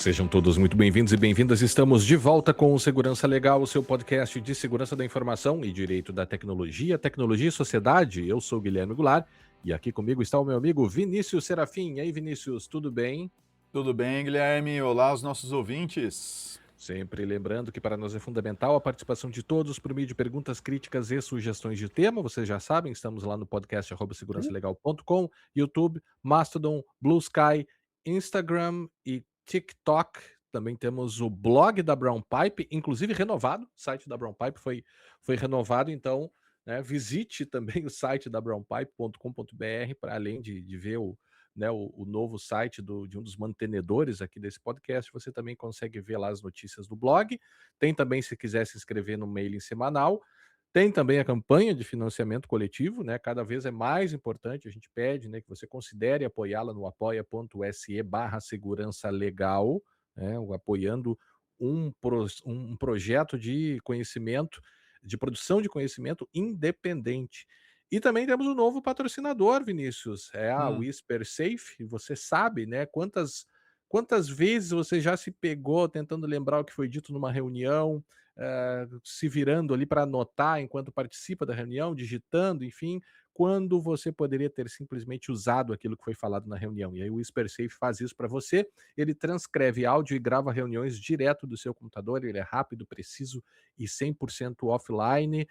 Sejam todos muito bem-vindos e bem-vindas. Estamos de volta com o Segurança Legal, o seu podcast de segurança da informação e direito da tecnologia, tecnologia e sociedade. Eu sou o Guilherme Goulart e aqui comigo está o meu amigo Vinícius Serafim. E aí, Vinícius, tudo bem? Tudo bem, Guilherme? Olá aos nossos ouvintes. Sempre lembrando que para nós é fundamental a participação de todos por meio de perguntas, críticas e sugestões de tema. Vocês já sabem, estamos lá no podcast @segurançalegal.com, YouTube, Mastodon, Blue Sky, Instagram e TikTok. Também temos o blog da Brown Pipe, inclusive renovado. O site da Brown Pipe foi renovado, então visite também o site da brownpipe.com.br para além de ver o novo site de um dos mantenedores aqui desse podcast. Você também consegue ver lá as notícias do blog. Tem também, se quiser se inscrever no mailing semanal. Tem também a campanha de financiamento coletivo, né? Cada vez é mais importante, a gente pede, né, que você considere apoiá-la no apoia.se/segurança legal, né? Apoiando um projeto de conhecimento, de produção de conhecimento independente. E também temos um novo patrocinador, Vinícius, é a Hum. Whisper Safe. Você sabe, né, quantas vezes você já se pegou tentando lembrar o que foi dito numa reunião, se virando ali para anotar enquanto participa da reunião, digitando, enfim, quando você poderia ter simplesmente usado aquilo que foi falado na reunião. E aí o Whisper Safe faz isso para você, ele transcreve áudio e grava reuniões direto do seu computador, ele é rápido, preciso e 100% offline.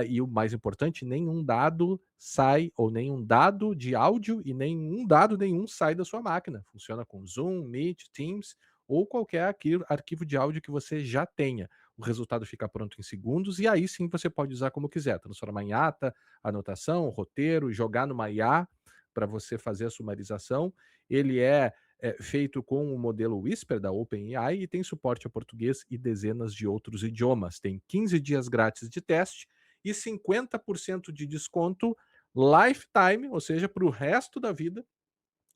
E o mais importante, nenhum dado sai, ou nenhum dado de áudio e nenhum dado nenhum sai da sua máquina. Funciona com Zoom, Meet, Teams ou qualquer arquivo de áudio que você já tenha. O resultado fica pronto em segundos e aí sim você pode usar como quiser, transformar em ata, anotação, roteiro, jogar numa IA para você fazer a sumarização. Ele é feito com o modelo Whisper da OpenAI e tem suporte a português e dezenas de outros idiomas. Tem 15 dias grátis de teste e 50% de desconto lifetime, ou seja, para o resto da vida,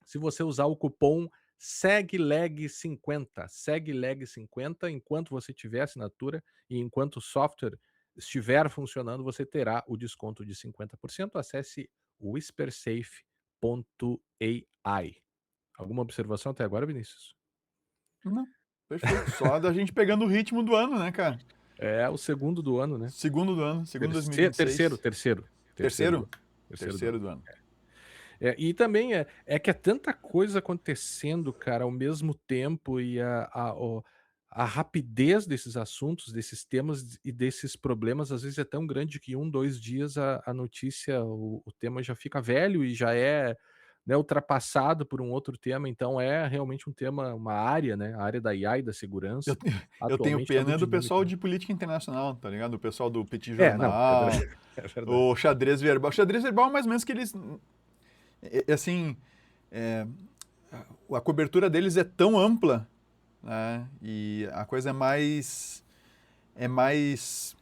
se você usar o cupom SEGLEG50 enquanto você tiver assinatura e enquanto o software estiver funcionando, você terá o desconto de 50%. Acesse whispersafe.ai. Alguma observação até agora, Vinícius? Não, perfeito. Só da gente pegando o ritmo do ano, né, cara? É o segundo do ano, né? Segundo do ano, segundo Terceiro, 2026. terceiro, terceiro do Terceiro? ano. Terceiro do ano. Terceiro do ano. E também é que é tanta coisa acontecendo, cara, ao mesmo tempo e a rapidez desses assuntos, desses temas e desses problemas, às vezes é tão grande que 1, 2 dias a notícia, o tema já fica velho e já é, né, ultrapassado por um outro tema, então é realmente um tema, uma área, né, a área da IA e da Eu, segurança, eu tenho atualmente está muito pena do pessoal dinâmica, né. de política internacional, tá ligado? O pessoal do Petit Não, é verdade, Jornal, é verdade. o xadrez verbal. O xadrez verbal é mais ou menos que eles. Assim, é, a cobertura deles é tão ampla, né? E a coisa é mais. É mais.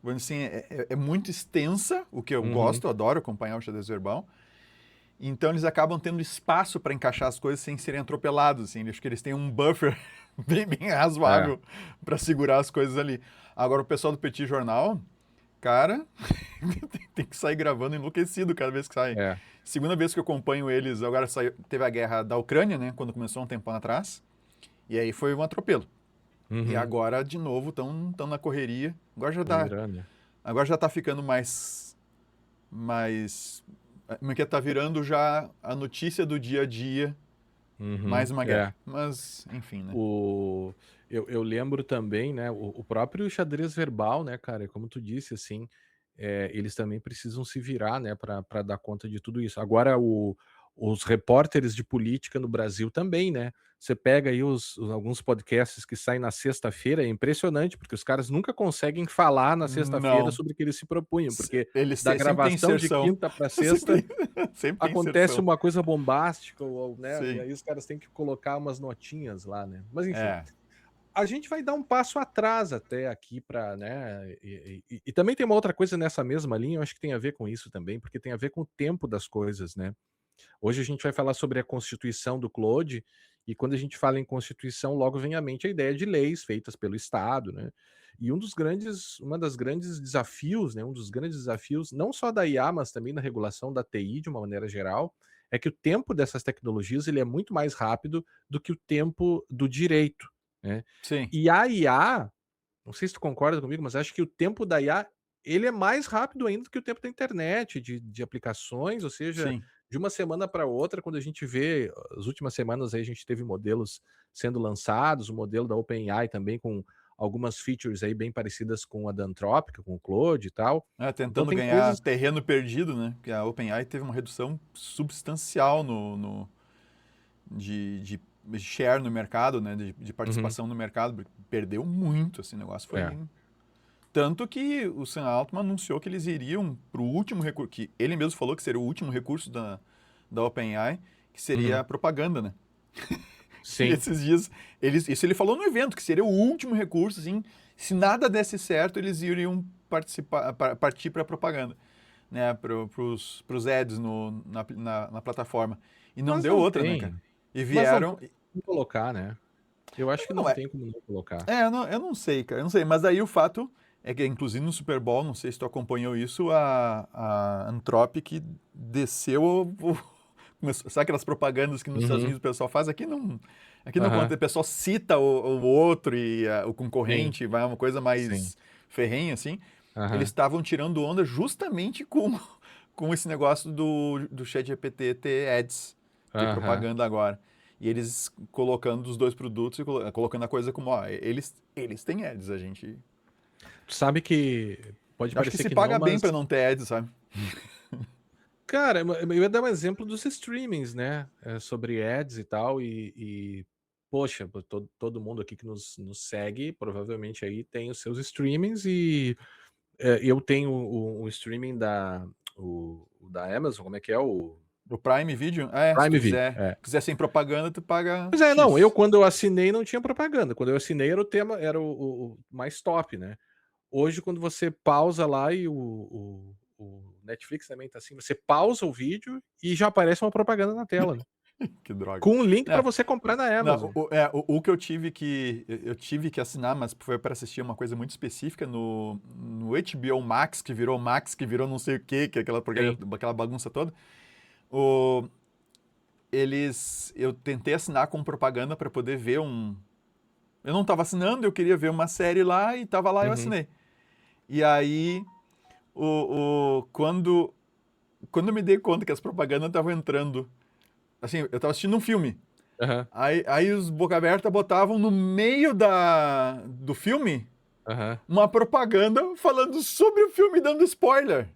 Vamos dizer assim, é muito extensa, o que eu Uhum. gosto, adoro acompanhar o xadrez verbal. Então eles acabam tendo espaço para encaixar as coisas sem serem atropelados, assim. Acho que eles têm um buffer bem É. razoável para segurar as coisas ali. Agora o pessoal do Petit Jornal, cara, tem que sair gravando enlouquecido cada vez que sai. É. Segunda vez que eu acompanho eles, agora teve a guerra da Ucrânia, né, quando começou um tempão atrás. E aí foi um atropelo. E Uhum. agora de novo estão na correria. O Irã, né. Agora já tá ficando como é que tá virando já a notícia do dia a dia, Uhum. mais uma É. guerra. Mas, enfim, né? O eu lembro também, né, o próprio xadrez verbal, né, cara, como tu disse, assim, eles também precisam se virar, né, para dar conta de tudo isso. Agora os repórteres de política no Brasil também, né, você pega aí alguns podcasts que saem na sexta-feira, é impressionante, porque os caras nunca conseguem falar na sexta-feira Não. sobre o que eles se propunham, porque da Sempre tem gravação de inserção. quinta para Sempre sexta tem, sempre tem acontece inserção. uma coisa bombástica né, e Sim. aí os caras têm que colocar umas notinhas lá, né. Mas enfim, É. a gente vai dar um passo atrás até aqui para, né, e também tem uma outra coisa nessa mesma linha, eu acho que tem a ver com isso também, porque tem a ver com o tempo das coisas, né. Hoje a gente vai falar sobre a constituição do Claude, e quando a gente fala em constituição, logo vem à mente a ideia de leis feitas pelo Estado, né. E uma das grandes desafios, né, um dos grandes desafios, não só da IA, mas também na regulação da TI de uma maneira geral, é que o tempo dessas tecnologias ele é muito mais rápido do que o tempo do direito, né. Sim, E a IA, não sei se tu concorda comigo, mas acho que o tempo da IA, ele é mais rápido ainda do que o tempo da internet, de aplicações, ou seja, sim. de uma semana para outra, quando a gente vê as últimas semanas aí a gente teve modelos sendo lançados, o modelo da OpenAI também com algumas features aí bem parecidas com a da Anthropic, com o Claude e tal. É, Então tentando tem ganhar coisas. terreno perdido, né? Porque a OpenAI teve uma redução substancial de share no mercado, né? De Uhum. participação no mercado. Perdeu muito, assim, o negócio É. foi. Tanto que o Sam Altman anunciou que eles iriam para o último recurso, que ele mesmo falou que seria o último recurso da OpenAI, que seria Uhum. a propaganda, né? E Sim. esses dias, isso ele falou no evento, que seria o último recurso, assim, se nada desse certo, eles iriam partir para a propaganda, né, para os ads na plataforma. E não Mas deu não outra, né, cara? tem. E Mas não vieram. tem como colocar, né. Eu acho que Não não é, tem como não colocar. eu não sei, cara, eu não sei. Mas aí o fato é que, inclusive no Super Bowl, não sei se tu acompanhou isso, a Anthropic desceu. Sabe aquelas propagandas que nos Estados Uhum. Unidos o pessoal faz? Aqui não conta, Aham. o pessoal cita o outro e o Sim, concorrente, vai uma coisa sim. mais ferrenha, assim. Eles Aham. estavam tirando onda justamente com esse negócio do ChatGPT ter ads, ter Aham. propaganda agora. E eles colocando os dois produtos e colocando a coisa como, ó, eles têm ads, a gente. Tu sabe que pode Acho que parecer se que não, paga bem mas, pra não ter ads, sabe? cara, eu ia dar um exemplo dos streamings, né, sobre ads e tal, e poxa, todo mundo aqui que nos segue, provavelmente aí tem os seus streamings e, eu tenho o streaming o da Amazon, como é que é? O O Prime Video, se tu Prime Video, quiser, é. quiser sem propaganda, tu paga Pois é, não, eu X. quando eu assinei não tinha propaganda, quando eu assinei era o tema era o mais top, né. Hoje, quando você pausa lá e o Netflix também tá assim, você pausa o vídeo e já aparece uma propaganda na tela, né, Que droga. com um link pra Não, você comprar na não, Amazon. o que eu tive que assinar, mas foi para assistir uma coisa muito específica no HBO Max, que virou não sei o quê, que é aquela porcaria, Sim. aquela bagunça toda. O, eu tentei assinar com propaganda para poder ver um. Eu não estava assinando, eu queria ver uma série lá e tava lá, eu Uhum. assinei. E aí, quando eu me dei conta que as propagandas estavam entrando, assim, eu estava assistindo um filme. Aham, Aí os boca aberta botavam no meio do filme aham. uma propaganda falando sobre o filme dando spoiler.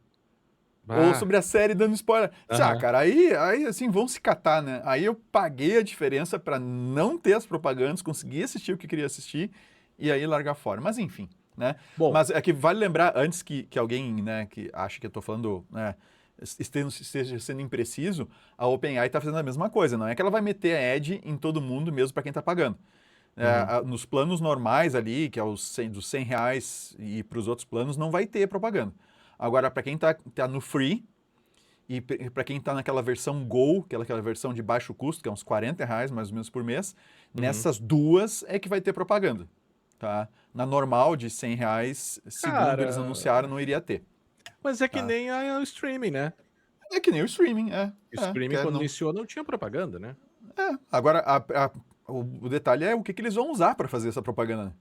Ou Ah, sobre a série dando spoiler. aham. Cara, aí assim, vão se catar, né? Aí eu paguei a diferença pra não ter as propagandas, conseguir assistir o que queria assistir e aí largar fora. Mas enfim, né? Bom, Mas é que vale lembrar, antes que alguém, né, que acha que eu tô falando, né, esteja sendo impreciso, a OpenAI tá fazendo a mesma coisa. Não é que ela vai meter a ad em todo mundo, mesmo pra quem tá pagando. uhum, Nos planos normais ali, que é dos R$ 100 e para os outros planos, não vai ter propaganda. Agora, para quem tá no free e para quem tá naquela versão Go, que é aquela versão de baixo custo, que é uns R$ 40 mais ou menos por mês, uhum. nessas duas é que vai ter propaganda. Tá? Na normal de R$ 100, segundo eles anunciaram, Cara, não iria ter. mas é que Tá? nem o streaming, né. É que nem o streaming, O streaming quando não, iniciou não tinha propaganda, né. agora, o detalhe é o que eles vão usar para fazer essa propaganda. Né?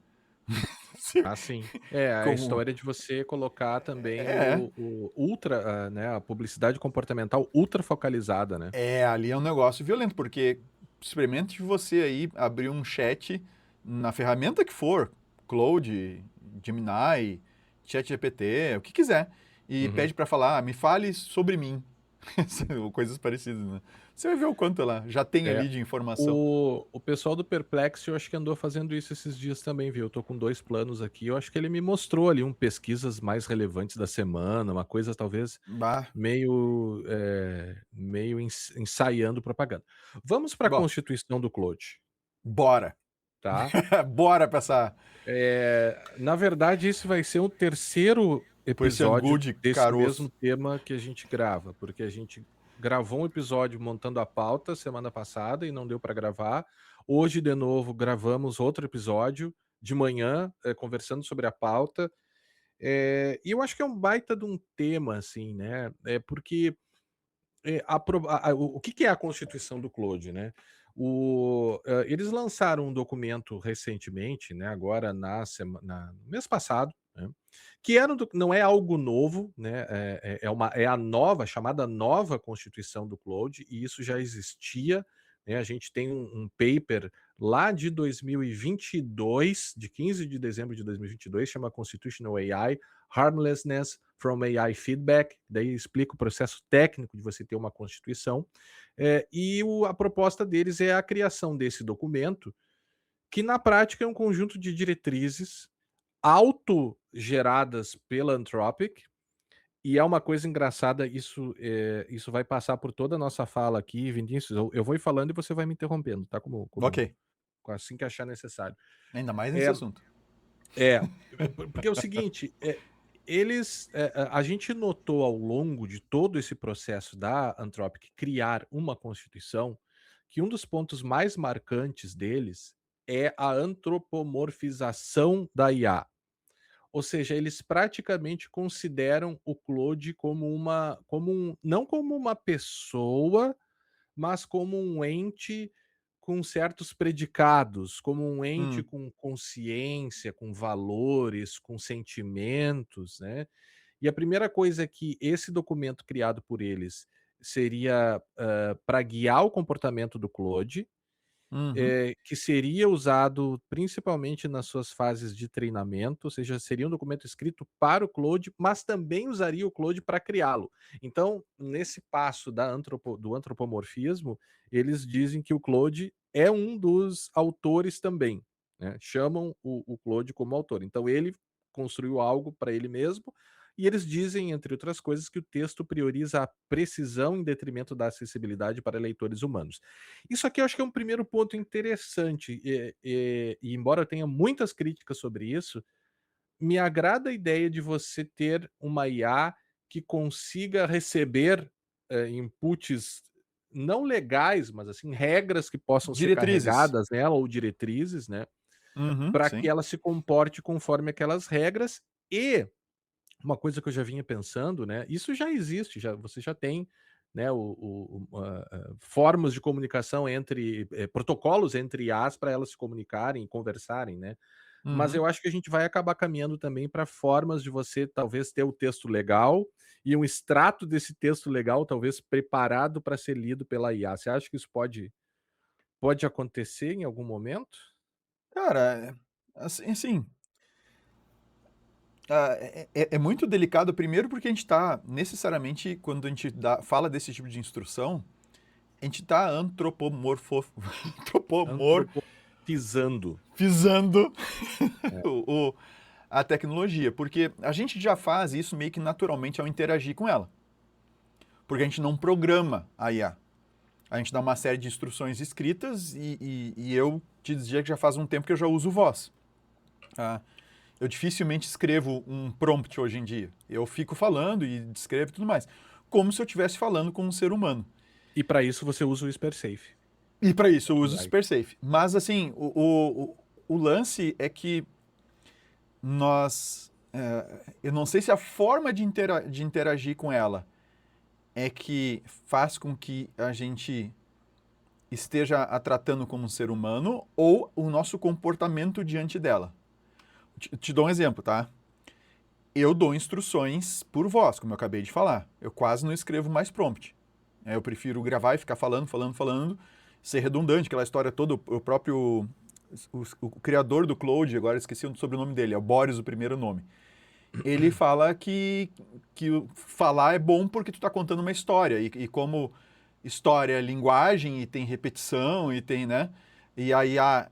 Ah, sim. É, a Como, história de você colocar também é, o ultra, né, a publicidade comportamental ultra focalizada, né. Ali é um negócio violento, porque experimente você aí abrir um chat na ferramenta que for, Claude, Gemini, ChatGPT, o que quiser, e Uhum. pede para falar, me fale sobre mim, ou coisas parecidas, né? Você vai ver o quanto ela já tem É. ali de informação. O pessoal do Perplexo, eu acho que andou fazendo isso esses dias também, viu. Eu tô com 2 planos aqui, eu acho que ele me mostrou ali pesquisas mais relevantes da semana, uma coisa talvez Bah, meio ensaiando propaganda. Vamos para a bom, constituição do Claude, bora. tá. Bora pra essa, Na verdade, esse vai ser o terceiro por esse episódio angu de desse mesmo caroço. tema que a gente grava, porque a gente gravou um episódio montando a pauta semana passada e não deu para gravar. Hoje, de novo, gravamos outro episódio de manhã, conversando sobre a pauta. E eu acho que é um baita de um tema, assim, né? Porque O que que é a constituição do Claude, né? Eles lançaram um documento recentemente, né, agora no mês passado, né, que não é algo novo, né, é a nova, chamada nova Constituição do Claude, e isso já existia, né, a gente tem um paper lá de 2022, de 15 de dezembro de 2022, chama Constitutional AI, Harmlessness from AI Feedback, daí explica o processo técnico de você ter uma Constituição, a proposta deles é a criação desse documento, que na prática é um conjunto de diretrizes autogeradas pela Anthropic, e é uma coisa engraçada, isso vai passar por toda a nossa fala aqui, Vinícius, eu vou ir falando e você vai me interrompendo, tá? Ok. Assim que achar necessário. Ainda mais nesse É, assunto. é, porque é o seguinte, a gente notou ao longo de todo esse processo da Anthropic criar uma constituição, que um dos pontos mais marcantes deles é a antropomorfização da IA. Ou seja, eles praticamente consideram o Claude não como uma pessoa, mas como um ente com certos predicados, como um ente Hum, com consciência, com valores, com sentimentos, né. E a primeira coisa que esse documento criado por eles seria, para guiar o comportamento do Claude, uhum, que seria usado principalmente nas suas fases de treinamento, ou seja, seria um documento escrito para o Claude, mas também usaria o Claude para criá-lo. Então, nesse passo do antropomorfismo, eles dizem que o Claude é um dos autores também, né? Chamam o Claude como autor. Então, ele construiu algo para ele mesmo, e eles dizem, entre outras coisas, que o texto prioriza a precisão em detrimento da acessibilidade para leitores humanos. Isso aqui eu acho que é um primeiro ponto interessante, e embora eu tenha muitas críticas sobre isso, me agrada a ideia de você ter uma IA que consiga receber, inputs não legais, mas assim, regras que possam ser diretrizes. carregadas nela ou diretrizes, né, Uhum, para que sim. ela se comporte conforme aquelas regras. E uma coisa que eu já vinha pensando, né, isso já existe, você já tem, né, formas de comunicação protocolos entre IAs para elas se comunicarem e conversarem, né. Mas Uhum. eu acho que a gente vai acabar caminhando também para formas de você talvez ter o texto legal, e um extrato desse texto legal talvez preparado para ser lido pela IA. Você acha que isso pode acontecer em algum momento? Cara, assim, é muito delicado, primeiro porque a gente está necessariamente, quando a gente fala desse tipo de instrução, a gente está antropomorfizando Antropomorfizando. o, o- a tecnologia, porque a gente já faz isso meio que naturalmente ao interagir com ela. Porque a gente não programa a IA. A gente dá uma série de instruções escritas e eu te dizia que já faz um tempo que eu já uso voz. Tá? Eu dificilmente escrevo um prompt hoje em dia. Eu fico falando e descrevo e tudo mais. Como se eu estivesse falando com um ser humano. E para isso você usa o SperSafe. E para isso eu uso o Ai. SuperSafe. Mas assim, o lance é que nós. Eu não sei se a forma de interagir com ela é que faz com que a gente esteja a tratando como um ser humano ou o nosso comportamento diante dela. Te dou um exemplo, tá? Eu dou instruções por voz, como eu acabei de falar. Eu quase não escrevo mais prompt. Eu prefiro gravar e ficar falando, ser redundante, aquela história toda. O próprio o criador do Claude, agora esqueci o sobrenome dele, é o Boris, o primeiro nome. Ele fala que falar é bom porque tu está contando uma história. E como história é linguagem e tem repetição e tem, né? E aí a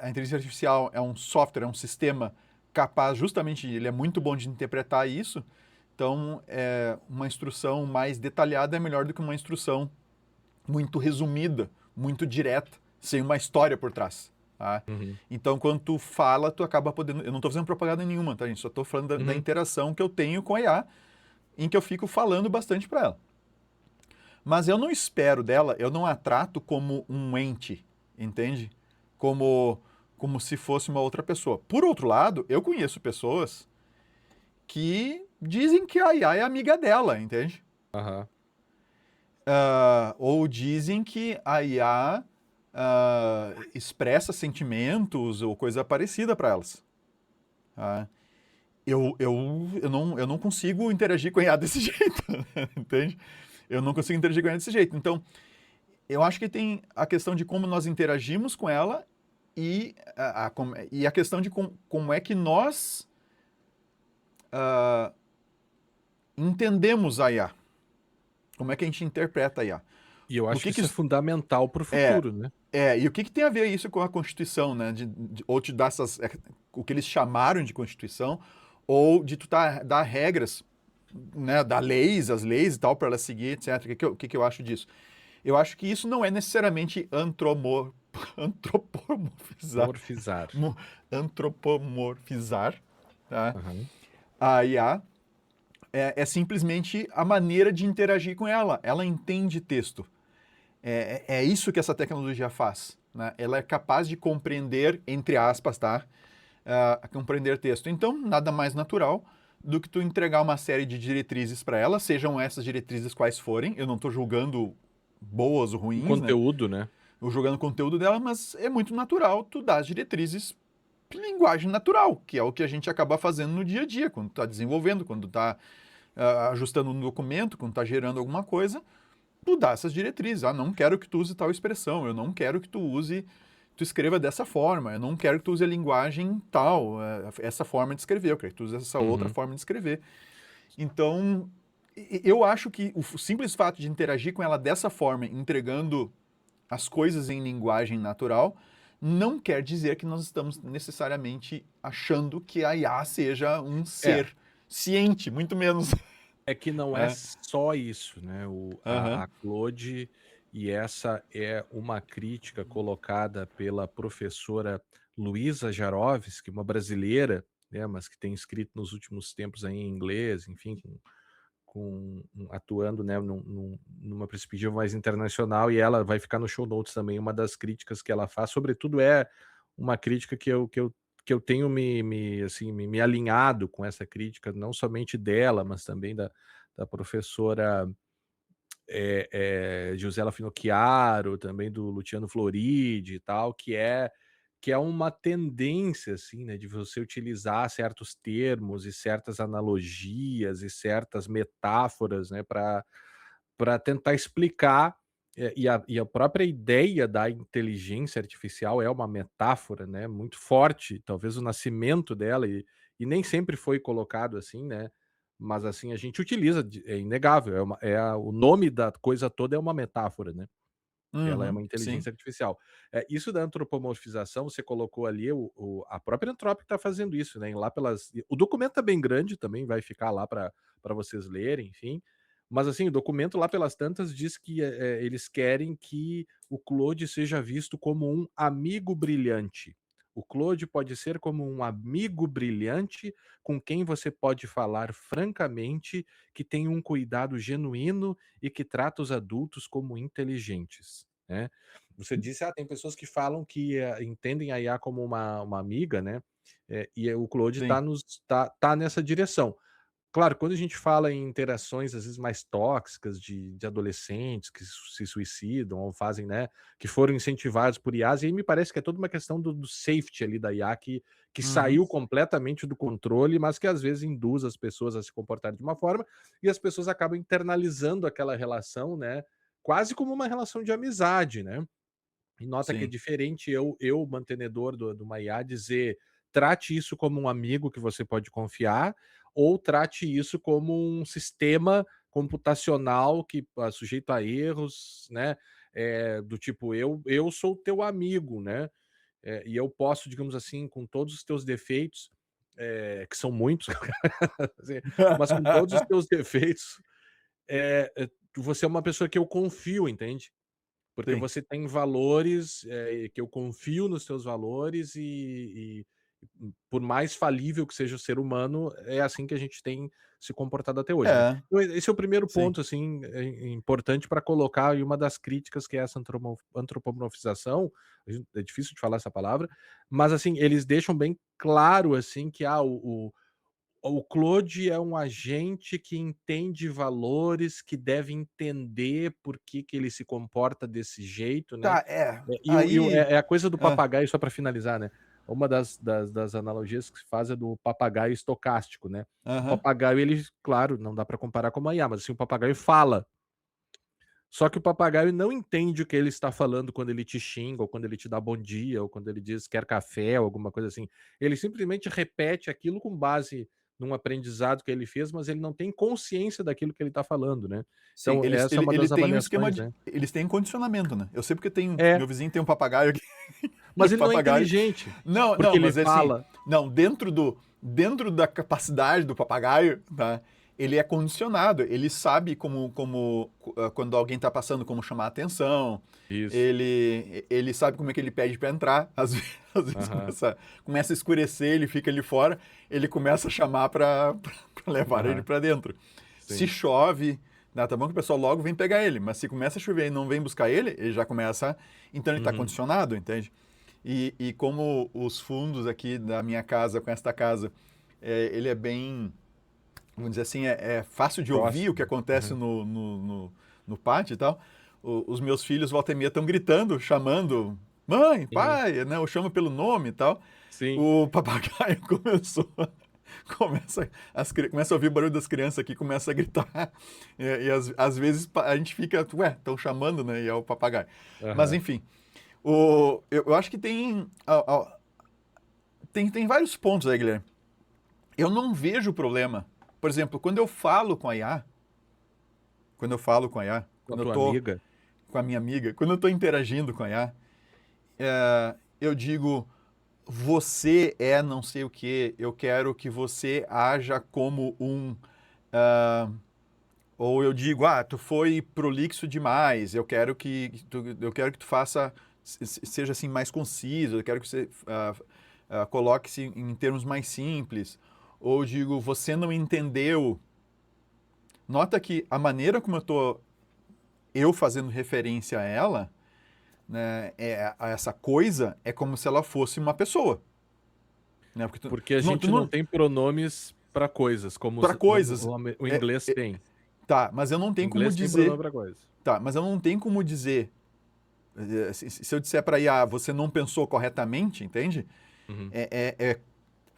inteligência artificial é um software, é um sistema capaz, justamente, ele é muito bom de interpretar isso. Então, uma instrução mais detalhada é melhor do que uma instrução muito resumida, muito direta, sem uma história por trás. Tá? Uhum. Então, quando tu fala, tu acaba podendo. Eu não estou fazendo propaganda nenhuma, tá, gente? Só estou falando da Uhum. interação que eu tenho com a IA, em que eu fico falando bastante para ela. Mas eu não espero dela, eu não a trato como um ente, entende? Como se fosse uma outra pessoa. Por outro lado, eu conheço pessoas que dizem que a IA é amiga dela, entende? Aham. Ou dizem que a IA expressa sentimentos ou coisa parecida para elas. Tá? Eu não consigo interagir com a IA desse jeito, entende? Eu não consigo interagir com ela desse jeito. Então, eu acho que tem a questão de como nós interagimos com ela e a questão de como é que nós entendemos a IA. Como é que a gente interpreta a IA. E eu O acho que que que isso é isso- fundamental para o é, futuro, né? e o que tem a ver isso com a Constituição, né? Ou te dar o que eles chamaram de Constituição, ou de dar regras, né? Dar leis, as leis e tal, para ela seguir, etc. O que eu acho disso? Eu acho que isso não é necessariamente antropomorfizar, Morfizar. mo- antropomorfizar, tá? Aham. A IA é simplesmente a maneira de interagir com ela. Ela entende texto. É isso que essa tecnologia faz. Né? Ela é capaz de compreender, entre aspas, tá? Compreender texto. Então, nada mais natural do que tu entregar uma série de diretrizes para ela, sejam essas diretrizes quais forem. Eu não estou julgando boas ou O ruins, né? conteúdo, né? Eu julgando o conteúdo dela, mas é muito natural tu dar as diretrizes de linguagem natural, que é o que a gente acaba fazendo no dia a dia, quando está desenvolvendo, quando está ajustando um documento, quando está gerando alguma coisa, tu dá essas diretrizes. Não quero que tu use tal expressão, eu não quero que tu escreva dessa forma, eu não quero que tu use a linguagem tal, essa forma de escrever, eu quero que tu use essa outra Uhum. forma de escrever. Então, eu acho que o simples fato de interagir com ela dessa forma, entregando as coisas em linguagem natural, não quer dizer que nós estamos necessariamente achando que a IA seja um É, ser ciente, muito menos. é que não é É. só isso, né? Aham. A Claude, e essa é uma crítica colocada pela professora Luísa Jarovski, uma brasileira, né, mas que tem escrito nos últimos tempos aí em inglês, enfim, atuando, né, numa perspectiva mais internacional, e ela vai ficar no show notes também. Uma das críticas que ela faz, sobretudo, é uma crítica que eu tenho assim, me alinhado com essa crítica, não somente dela, mas também da professora, Giusella Finocchiaro, também do Luciano Floridi e tal, que é uma tendência, assim, né, de você utilizar certos termos e certas analogias e certas metáforas, né, para tentar explicar, e a própria ideia da inteligência artificial é uma metáfora, né, muito forte, talvez o nascimento dela, e nem sempre foi colocado assim, né, mas assim, a gente utiliza, é inegável, o nome da coisa toda é uma metáfora, né. Ela é Uhum, uma sim. inteligência artificial. Isso da antropomorfização, você colocou ali a própria Anthropic está fazendo isso, né, lá pelas o documento é bem grande também, vai ficar lá para vocês lerem, enfim, mas assim, o documento lá pelas tantas diz que, eles querem que o Claude seja visto como um amigo brilhante. O Claude pode ser como um amigo brilhante com quem você pode falar francamente, que tem um cuidado genuíno e que trata os adultos como inteligentes, né. Você disse: "Ah, tem pessoas que falam que, entendem a IA como uma amiga", né, o Claude Sim. tá nessa direção. Claro, quando a gente fala em interações, às vezes, mais tóxicas de adolescentes que se suicidam ou fazem, né, que foram incentivados por IAs, e aí me parece que é toda uma questão do safety ali da IA que Uhum. saiu completamente do controle, mas que às vezes induz as pessoas a se comportarem de uma forma, e as pessoas acabam internalizando aquela relação, né, quase como uma relação de amizade, né. E nota que é Sim. diferente eu mantenedor do uma IA, dizer: "Trate isso como um amigo que você pode confiar", ou "Trate isso como um sistema computacional que, sujeito a erros", né, do tipo: "Eu sou teu amigo", né, e eu posso, digamos assim, com todos os teus defeitos, que são muitos, assim, mas com todos os teus defeitos, você é uma pessoa que eu confio, entende? Porque Sim. você tem valores, que eu confio nos teus valores, por mais falível que seja o ser humano, é assim que a gente tem se comportado até hoje, né. É, Então esse é o primeiro sim. ponto, assim, importante para colocar aí uma das críticas que é essa antropomorfização, é difícil de falar essa palavra, mas assim, eles deixam bem claro, assim, que, o Claude é um agente que entende valores, que deve entender por que que ele se comporta desse jeito, né. Tá, é. E o Aí. é a coisa do Ah, papagaio, só para finalizar, né, uma das analogias que se faz é do papagaio estocástico, né. O aham. papagaio, ele claro, não dá para comparar com uma IA, mas assim, o papagaio fala. Só que o papagaio não entende o que ele está falando quando ele te xinga, ou quando ele te dá bom dia, ou quando ele diz: "Quer café", ou alguma coisa assim. Ele simplesmente repete aquilo com base num aprendizado que ele fez, mas ele não tem consciência daquilo que ele está falando, né. Sim, Então essa é uma ele das tem um esquema avaliações, de. né. Eles têm condicionamento, né? Eu sei porque É, meu vizinho tem um papagaio aqui. E o mas ele não é papagaio. inteligente, Não, porque não, ele mas é assim. fala. Não, dentro da capacidade do papagaio, tá? Ele é condicionado. Ele sabe quando alguém está passando, como chamar a atenção. Isso. Ele sabe como é que ele pede para entrar. Às vezes Aham, começa a escurecer, ele fica ali fora. Ele começa a chamar para levar ele aham, para dentro. Se sim. chove, né, tá bom que o pessoal logo vem pegar ele, mas se começa a chover e não vem buscar ele, ele já começa. Então ele está Uhum, condicionado, entende? E como os fundos aqui da minha casa com esta casa, ele é bem, vamos dizer assim, é fácil de ouvir o que próximo. acontece Aham. no pátio e tal. Os meus filhos, volta e meia, estão gritando, chamando mãe, Uhum. pai, né? Eu chamo pelo nome e tal. Sim. O papagaio começa a ouvir o barulho das crianças aqui, começa a gritar. Às vezes a gente fica, ué, estão chamando, né? E é o papagaio. Mas Aham. enfim, eu acho que tem vários pontos aí, Guilherme. Eu não vejo problema. Por exemplo, quando eu falo com a IA, Com a quando eu tua tô amiga. com a minha amiga, quando eu tô interagindo com a IA, eu digo, você é não sei o que, eu quero que você haja como um. ah, ou eu digo, tu foi prolixo demais, eu quero que tu faça, seja assim mais conciso, eu quero que você coloque-se em termos mais simples. Ou eu digo, você não entendeu. Nota que a maneira como eu fazendo referência a ela, né, a essa coisa, é como se ela fosse uma pessoa. Né? Porque Porque a tu gente não não. tem pronomes para coisas, como Para coisas. o É, inglês é, tem. tá, mas eu não O tenho como inglês tem pronome dizer. para coisas. Tá, mas eu não tenho como dizer. Se eu disser para IA, você não pensou corretamente, entende? Uhum.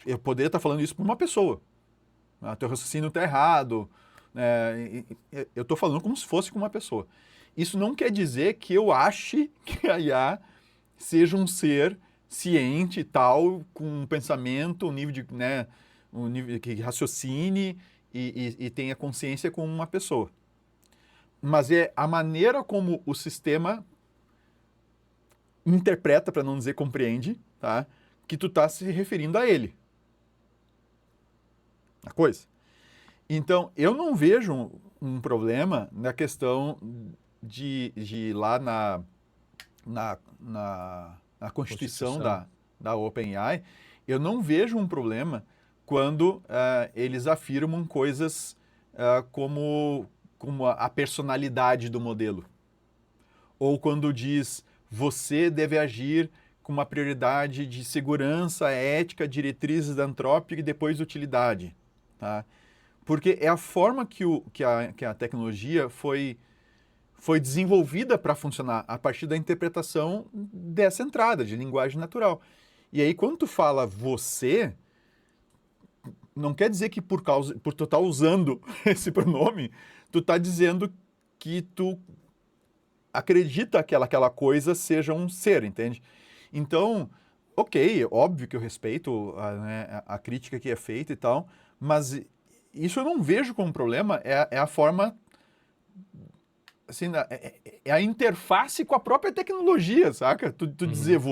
Eu poderia estar falando isso para uma pessoa. Teu raciocínio está errado. Eu estou falando como se fosse com uma pessoa. Isso não quer dizer que eu ache que a IA seja um ser ciente e tal, com um pensamento, um nível de, né, um nível que raciocine e tenha consciência como uma pessoa. Mas é a maneira como o sistema interpreta, para não dizer compreende, tá? Que tu tá se referindo a ele. A coisa. Então, eu não vejo um problema na questão de ir lá na Constituição Constituição. da OpenAI, eu não vejo um problema quando eles afirmam coisas como a personalidade do modelo. Ou quando diz você deve agir com uma prioridade de segurança, ética, diretrizes da antrópica e depois utilidade. Tá? Porque é a forma que a tecnologia foi desenvolvida para funcionar a partir da interpretação dessa entrada de linguagem natural. E aí, quando tu fala você, não quer dizer que por tu estar usando esse pronome, tu está dizendo que tu acredita que aquela coisa seja um ser, entende? Então, ok, óbvio que eu respeito né, a crítica que é feita e tal, mas isso eu não vejo como problema, é a forma, assim, é a interface com a própria tecnologia, saca? Uhum.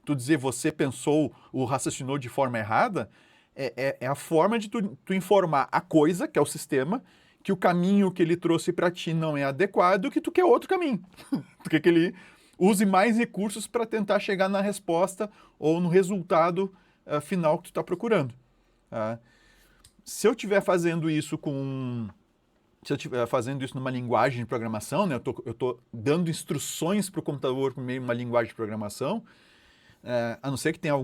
Tu dizer você pensou ou raciocinou de forma errada, é a forma de tu informar a coisa, que é o sistema, que o caminho que ele trouxe para ti não é adequado, que tu quer outro caminho. Tu quer que ele use mais recursos para tentar chegar na resposta ou no resultado final que tu está procurando. Tá? Se eu estiver fazendo isso numa linguagem de programação, né, eu tô dando instruções para o computador por meio de uma linguagem de programação, a não ser que tenha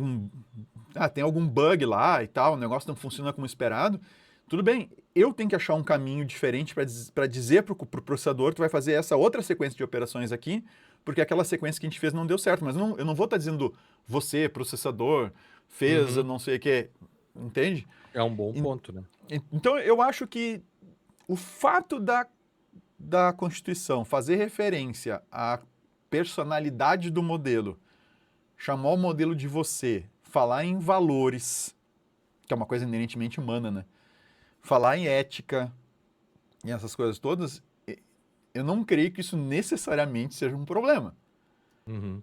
tem algum bug lá e tal, o negócio não funciona como esperado, tudo bem, eu tenho que achar um caminho diferente para dizer para o processador que tu vai fazer essa outra sequência de operações aqui, porque aquela sequência que a gente fez não deu certo, mas eu não vou estar dizendo você, processador, fez Uhum. não sei o que, entende? É um bom ponto, né? Então eu acho que o fato da Constituição fazer referência à personalidade do modelo, chamar o modelo de você, falar em valores, que é uma coisa inerentemente humana, né? Falar em ética e essas coisas todas, eu não creio que isso necessariamente seja um problema Uhum.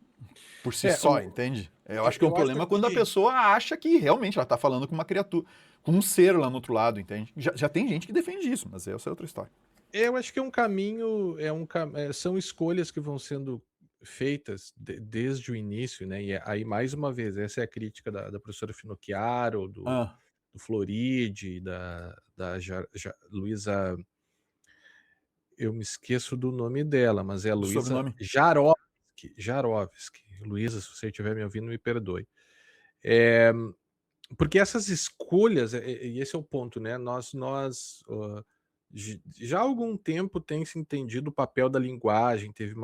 por si É, só, entende? Eu acho que é um eu acho problema quando a que pessoa acha que realmente ela está falando com uma criatura, com um ser lá no outro lado, entende? Já tem gente que defende isso, mas essa é outra história. eu acho que é um caminho, são escolhas que vão sendo feitas desde o início, né? E aí, mais uma vez, essa é a crítica da professora Finocchiaro, Ah, do Floridi, da Luísa, eu me esqueço do nome dela, mas é a do Luísa sobrenome? Jarovski. Luísa, se você estiver me ouvindo, me perdoe. É, porque essas escolhas, e esse é o ponto, né? Já há algum tempo tem se entendido o papel da linguagem, teve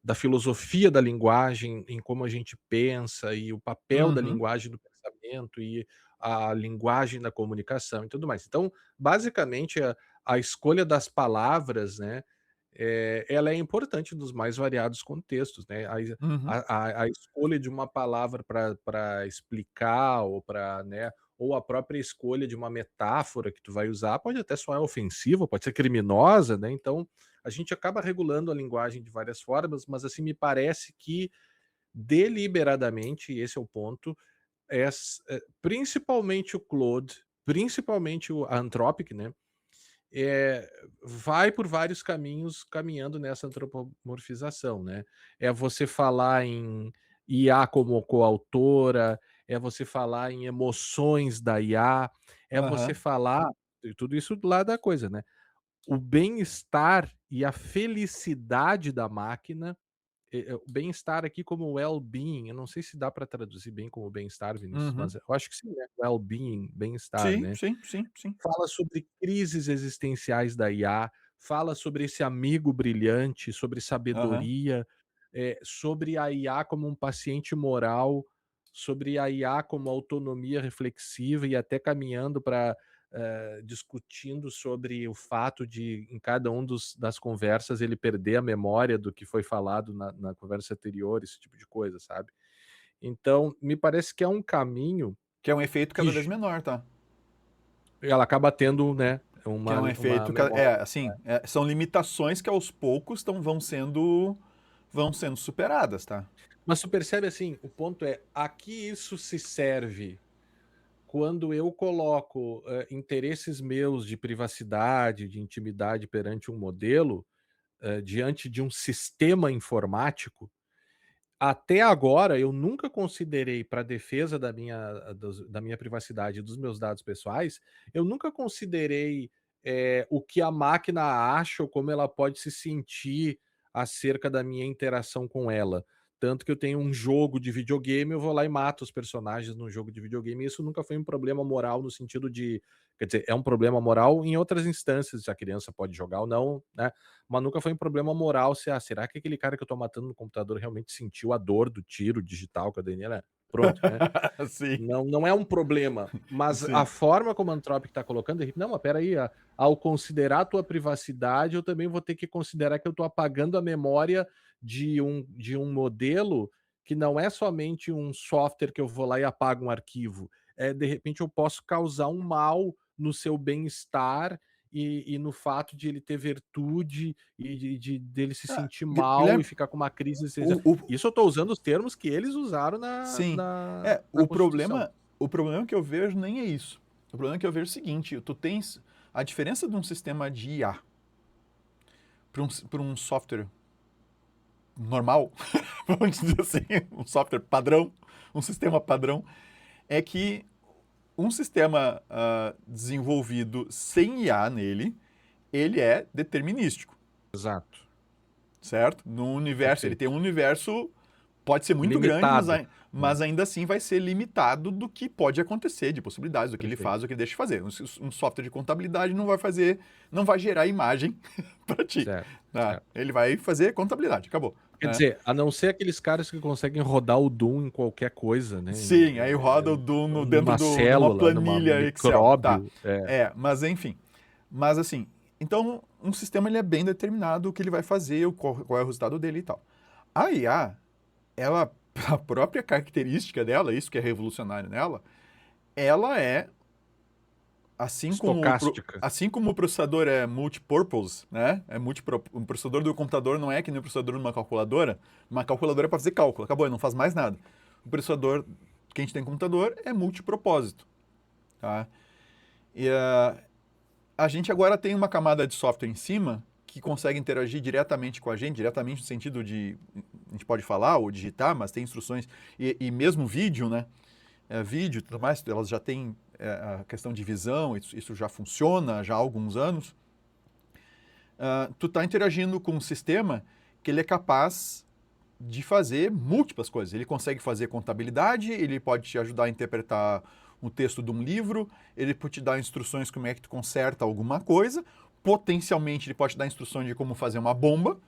da filosofia da linguagem em como a gente pensa, e o papel da Uhum, linguagem do pensamento, e a linguagem da comunicação e tudo mais. Então, basicamente, a escolha das palavras, né? Ela é importante nos mais variados contextos, né? uhum, A escolha de uma palavra para explicar, ou para, né, ou a própria escolha de uma metáfora que tu vai usar pode até soar ofensiva, pode ser criminosa, né, então a gente acaba regulando a linguagem de várias formas, mas, assim, me parece que deliberadamente, e esse é o ponto, principalmente o Claude, principalmente a Anthropic, né, eh, vai por vários caminhos caminhando nessa antropomorfização, né. É você falar em IA como coautora, é você falar em emoções da IA, é você aham, falar e tudo isso do lado da coisa, né. O bem-estar e a felicidade da máquina, o bem-estar aqui como well-being, eu não sei se dá para traduzir bem como bem-estar, Vinícius, uhum. mas eu acho que sim, né, well-being, bem-estar, Sim, né. sim, sim, sim. Fala sobre crises existenciais da IA, fala sobre esse amigo brilhante, sobre Aham. sabedoria, sobre a IA como um paciente moral, sobre a IA como autonomia reflexiva, e até caminhando para discutindo sobre o fato de, em cada das conversas, ele perder a memória do que foi falado na conversa anterior, esse tipo de coisa, sabe. Então, me parece que é um caminho Que é um efeito que cada vez menor, tá? ela acaba tendo, né, Que é um uma efeito, memória. assim, são limitações que aos poucos vão sendo superadas, tá? Mas tu percebe, assim, o ponto é, a que isso se serve quando eu coloco, interesses meus de privacidade, de intimidade perante um modelo, diante de um sistema informático. Até agora eu nunca considerei, para defesa da minha privacidade e dos meus dados pessoais, eu nunca considerei, o que a máquina acha ou como ela pode se sentir acerca da minha interação com ela. Tanto que eu tenho um jogo de videogame, eu vou lá e mato os personagens num jogo de videogame, e isso nunca foi um problema moral no sentido de, quer dizer, é um problema moral em outras instâncias, se a criança pode jogar ou não, né, mas nunca foi um problema moral se, será que aquele cara que eu tô matando no computador realmente sentiu a dor do tiro digital que eu dei nele? Pronto, né. Sim, Não é um problema, mas a sim. forma como a Anthropic está colocando, não, mas espera aí, ao considerar a tua privacidade, eu também vou ter que considerar que eu estou apagando a memória de um modelo que não é somente um software que eu vou lá e apago um arquivo, de repente eu posso causar um mal no seu bem-estar, e no fato de ele ter virtude, e dele se Ah, sentir mal e Guilherme, ficar com uma crise existencial. o, o, Isso eu estou usando os termos que eles usaram sim. na Constituição. O problema que eu vejo nem é isso. O problema que eu vejo é o seguinte, tu tens a diferença de um sistema de IA para um software normal, vamos dizer assim, um software padrão, um sistema padrão, é que um sistema desenvolvido sem IA nele, ele é determinístico, Exato, certo? No universo, ele tem perfeito. um universo pode ser muito grande, Limitado. mas ainda assim vai ser limitado do que pode acontecer, de possibilidades, do que ele Perfeito. faz, do que ele deixa de fazer. Um software de contabilidade não vai gerar imagem para ti. Certo, Tá? certo. Ele vai fazer contabilidade, acabou. Quer Né? dizer, a não ser aqueles caras que conseguem rodar o Doom em qualquer coisa, né, Sim, aí roda o Doom dentro numa de uma célula, no planilha Excel. Tá. micróbio, Mas enfim. Mas assim, então um sistema ele é bem determinado o que ele vai fazer, qual é o resultado dele e tal. A IA, ela, a própria característica dela, isso que é revolucionário nela, ela é, estocástica. assim como o processador é multipurpose, né? O processador do computador não é que nem o processador de uma calculadora. Uma calculadora é para fazer cálculo, acabou, ele não faz mais nada. O processador que a gente tem no computador é multipropósito. Tá? E a gente agora tem uma camada de software em cima que consegue interagir diretamente com a gente, diretamente no sentido de, a gente pode falar ou digitar, mas tem instruções, e mesmo vídeo, né? Vídeo e tudo mais, elas já têm a questão de visão, isso já funciona já há alguns anos. Tu está interagindo com um sistema que ele é capaz de fazer múltiplas coisas. Ele consegue fazer contabilidade, ele pode te ajudar a interpretar um texto de um livro, ele pode te dar instruções como é que tu conserta alguma coisa, potencialmente ele pode te dar instruções de como fazer uma bomba,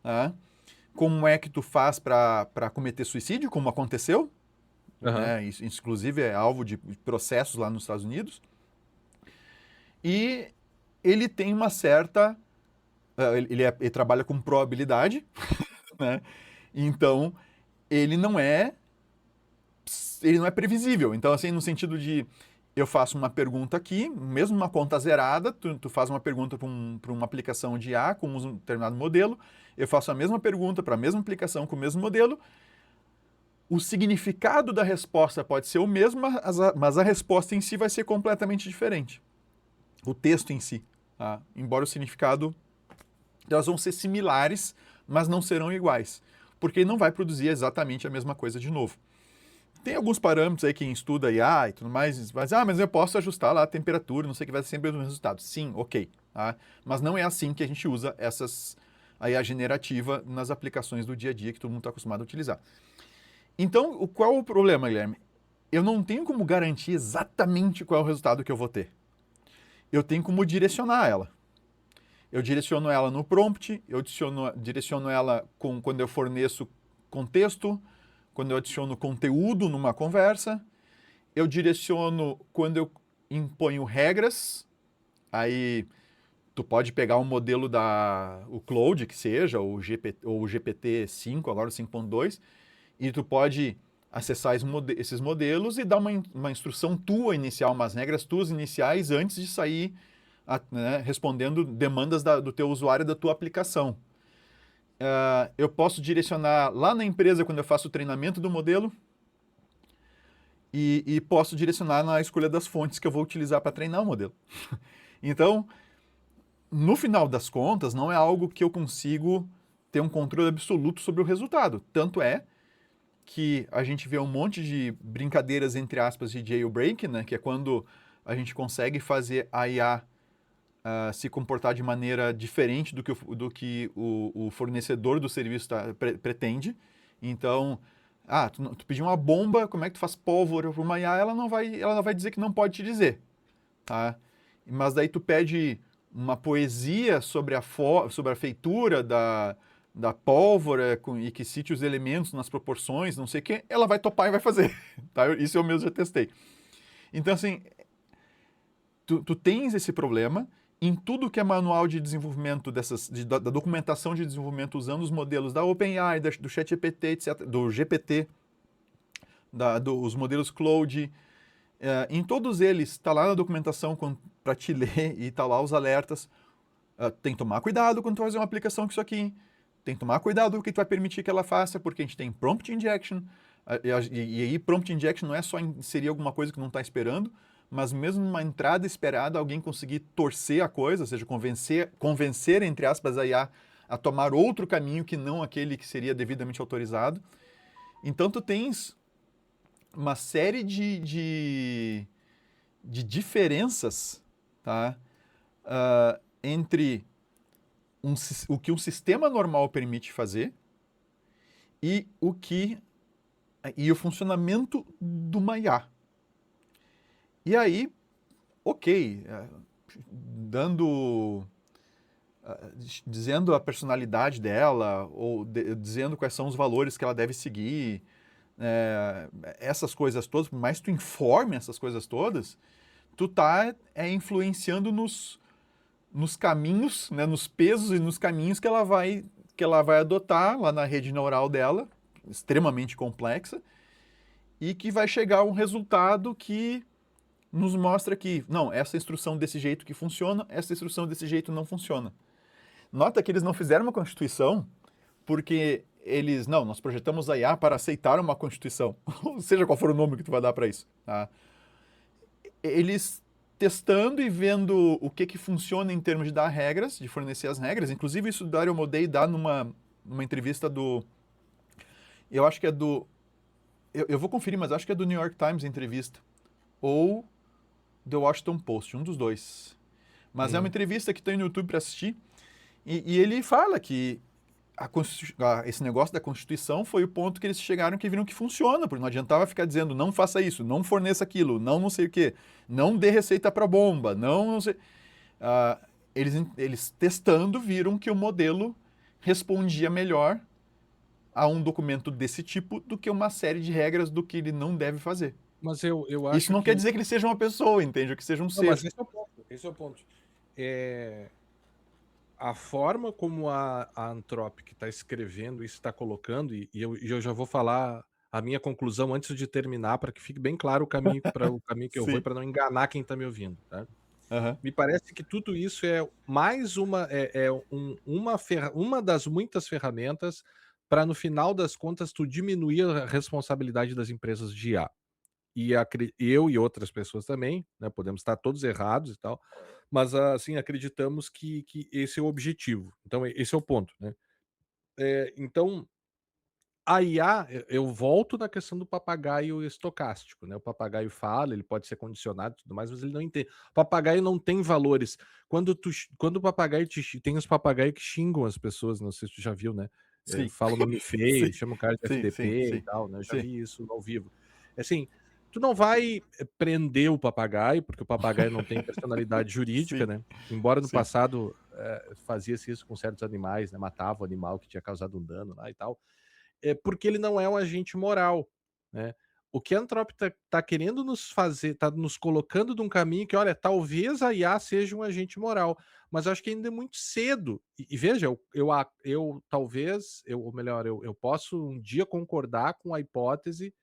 né? Como é que tu faz para cometer suicídio, como aconteceu, Aham. né? Isso, inclusive é alvo de processos lá nos Estados Unidos. E ele tem uma certa... ele trabalha com probabilidade, né? Então, ele não é previsível. Então, assim, no sentido de eu faço uma pergunta aqui, mesmo uma conta zerada, tu faz uma pergunta para uma aplicação de IA com um determinado modelo, eu faço a mesma pergunta para a mesma aplicação com o mesmo modelo, o significado da resposta pode ser o mesmo, mas a resposta em si vai ser completamente diferente. O texto em si, tá? Embora o significado, elas vão ser similares, mas não serão iguais, porque ele não vai produzir exatamente a mesma coisa de novo. Tem alguns parâmetros aí quem estuda IA e tudo mais, mas eu posso ajustar lá a temperatura, não sei o que vai ser sempre o mesmo resultado. Sim, ok. Tá? Mas não é assim que a gente usa a IA generativa nas aplicações do dia a dia que todo mundo está acostumado a utilizar. Então, qual é o problema, Guilherme? Eu não tenho como garantir exatamente qual é o resultado que eu vou ter. Eu tenho como direcionar ela. Eu direciono ela no prompt, eu direciono ela quando eu forneço contexto, quando eu adiciono conteúdo numa conversa, eu direciono quando eu imponho regras, aí tu pode pegar um modelo o Claude, que seja, ou o GPT-5, agora o 5.2, e tu pode acessar esses modelos e dar uma instrução tua inicial, umas regras tuas iniciais antes de sair né, respondendo demandas do teu usuário da tua aplicação. Eu posso direcionar lá na empresa quando eu faço o treinamento do modelo e posso direcionar na escolha das fontes que eu vou utilizar para treinar o modelo. Então, no final das contas, não é algo que eu consigo ter um controle absoluto sobre o resultado. Tanto é que a gente vê um monte de brincadeiras, entre aspas, de jailbreak, né, que é quando a gente consegue fazer a IA se comportar de maneira diferente do que o fornecedor do serviço pretende. Então, tu pediu uma bomba, como é que tu faz pólvora para uma IA? Ela não vai dizer que não pode te dizer. Tá? Mas daí tu pede uma poesia sobre a feitura da pólvora e que cite os elementos nas proporções, não sei o quê, ela vai topar e vai fazer. Tá? Isso eu mesmo já testei. Então, assim, tu tens esse problema em tudo que é manual de desenvolvimento da documentação de desenvolvimento usando os modelos da OpenAI, do ChatGPT, etc., do GPT, os modelos Claude. Em todos eles, está lá na documentação para te ler e está lá os alertas. Tem que tomar cuidado quando tu vai fazer uma aplicação com isso aqui. Tem que tomar cuidado com o que tu vai permitir que ela faça, porque a gente tem prompt injection. E aí, prompt injection não é só inserir alguma coisa que não está esperando, mas mesmo numa entrada esperada, alguém conseguir torcer a coisa, ou seja, convencer entre aspas, a IA a tomar outro caminho que não aquele que seria devidamente autorizado. Então, tu tens uma série de diferenças, tá? Entre o que um sistema normal permite fazer e o que e o funcionamento do uma IA. E aí, ok, dando, dizendo a personalidade dela, ou dizendo quais são os valores que ela deve seguir, essas coisas todas, por mais que tu informe essas coisas todas, tu tá influenciando nos caminhos, né, nos pesos e nos caminhos que ela vai adotar lá na rede neural dela, extremamente complexa, e que vai chegar a um resultado que nos mostra que, não, essa instrução desse jeito que funciona, essa instrução desse jeito não funciona. Nota que eles não fizeram uma constituição porque eles, não, nós projetamos a IA para aceitar uma constituição, seja qual for o nome que tu vai dar para isso. Tá? Eles testando e vendo o que funciona em termos de dar regras, de fornecer as regras. Inclusive, isso o Dario Amodei dá numa entrevista do... Eu acho que é do... Eu vou conferir, mas acho que é do New York Times a entrevista. Ou The Washington Post, um dos dois. Mas é uma entrevista que tem no YouTube para assistir. E ele fala que esse negócio da Constituição foi o ponto que eles chegaram que viram que funciona, porque não adiantava ficar dizendo não faça isso, não forneça aquilo, não sei o quê, não dê receita para bomba, não sei... eles testando viram que o modelo respondia melhor a um documento desse tipo do que uma série de regras do que ele não deve fazer. Mas eu Isso acho não que... quer dizer que ele seja uma pessoa, entende? Ou que seja um Não, ser. mas esse é o ponto. Esse é o ponto. A forma como a Anthropic está escrevendo isso, está colocando, e eu já vou falar a minha conclusão antes de terminar, para que fique bem claro o caminho que eu vou e Sim. para não enganar quem está me ouvindo. Tá? Aham. Me parece que tudo isso é mais uma das muitas ferramentas para, no final das contas, tu diminuir a responsabilidade das empresas de IA. E eu e outras pessoas também, né, podemos estar todos errados e tal, mas assim, acreditamos que esse é o objetivo. Então esse é o ponto, né. Então, a IA, eu volto na questão do papagaio estocástico, né, o papagaio fala, ele pode ser condicionado e tudo mais, mas ele não entende. O papagaio não tem valores. Quando o papagaio tem os papagaios que xingam as pessoas, não sei se tu já viu, né, Sim. fala o nome Sim. feio, chama o cara de Sim, sim, FDP e sim. tal, né, eu já Sim. vi isso ao vivo. Assim, tu não vai prender o papagaio, porque o papagaio não tem personalidade jurídica, Sim. né, embora no Sim. passado, fazia-se isso com certos animais, né, matava o animal que tinha causado um dano lá e tal, porque ele não é um agente moral, né. O que a Anthropic tá querendo nos fazer, tá nos colocando num caminho que, olha, talvez a IA seja um agente moral, mas eu acho que ainda é muito cedo. E veja, ou melhor, eu posso um dia concordar com a hipótese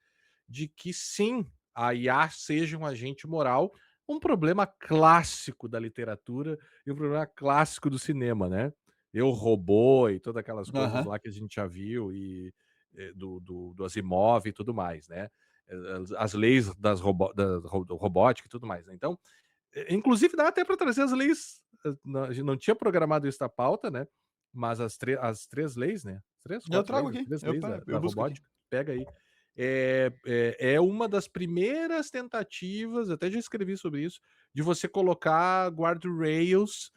de que sim, a IA seja um agente moral, um problema clássico da literatura e um problema clássico do cinema, né. Eu, Robô e todas aquelas coisas Aham. lá que a gente já viu e, do Asimov e tudo mais, né. As leis da robótica e tudo mais, né. Então, inclusive dá até para trazer as leis, a gente não tinha programado isso na pauta, né, mas as 3 leis, né, 3, Eu 4 trago leis, as aqui. 3 leis da Eu busco aqui. robótica, pega aí. É uma das primeiras tentativas, até já escrevi sobre isso, de você colocar guardrails,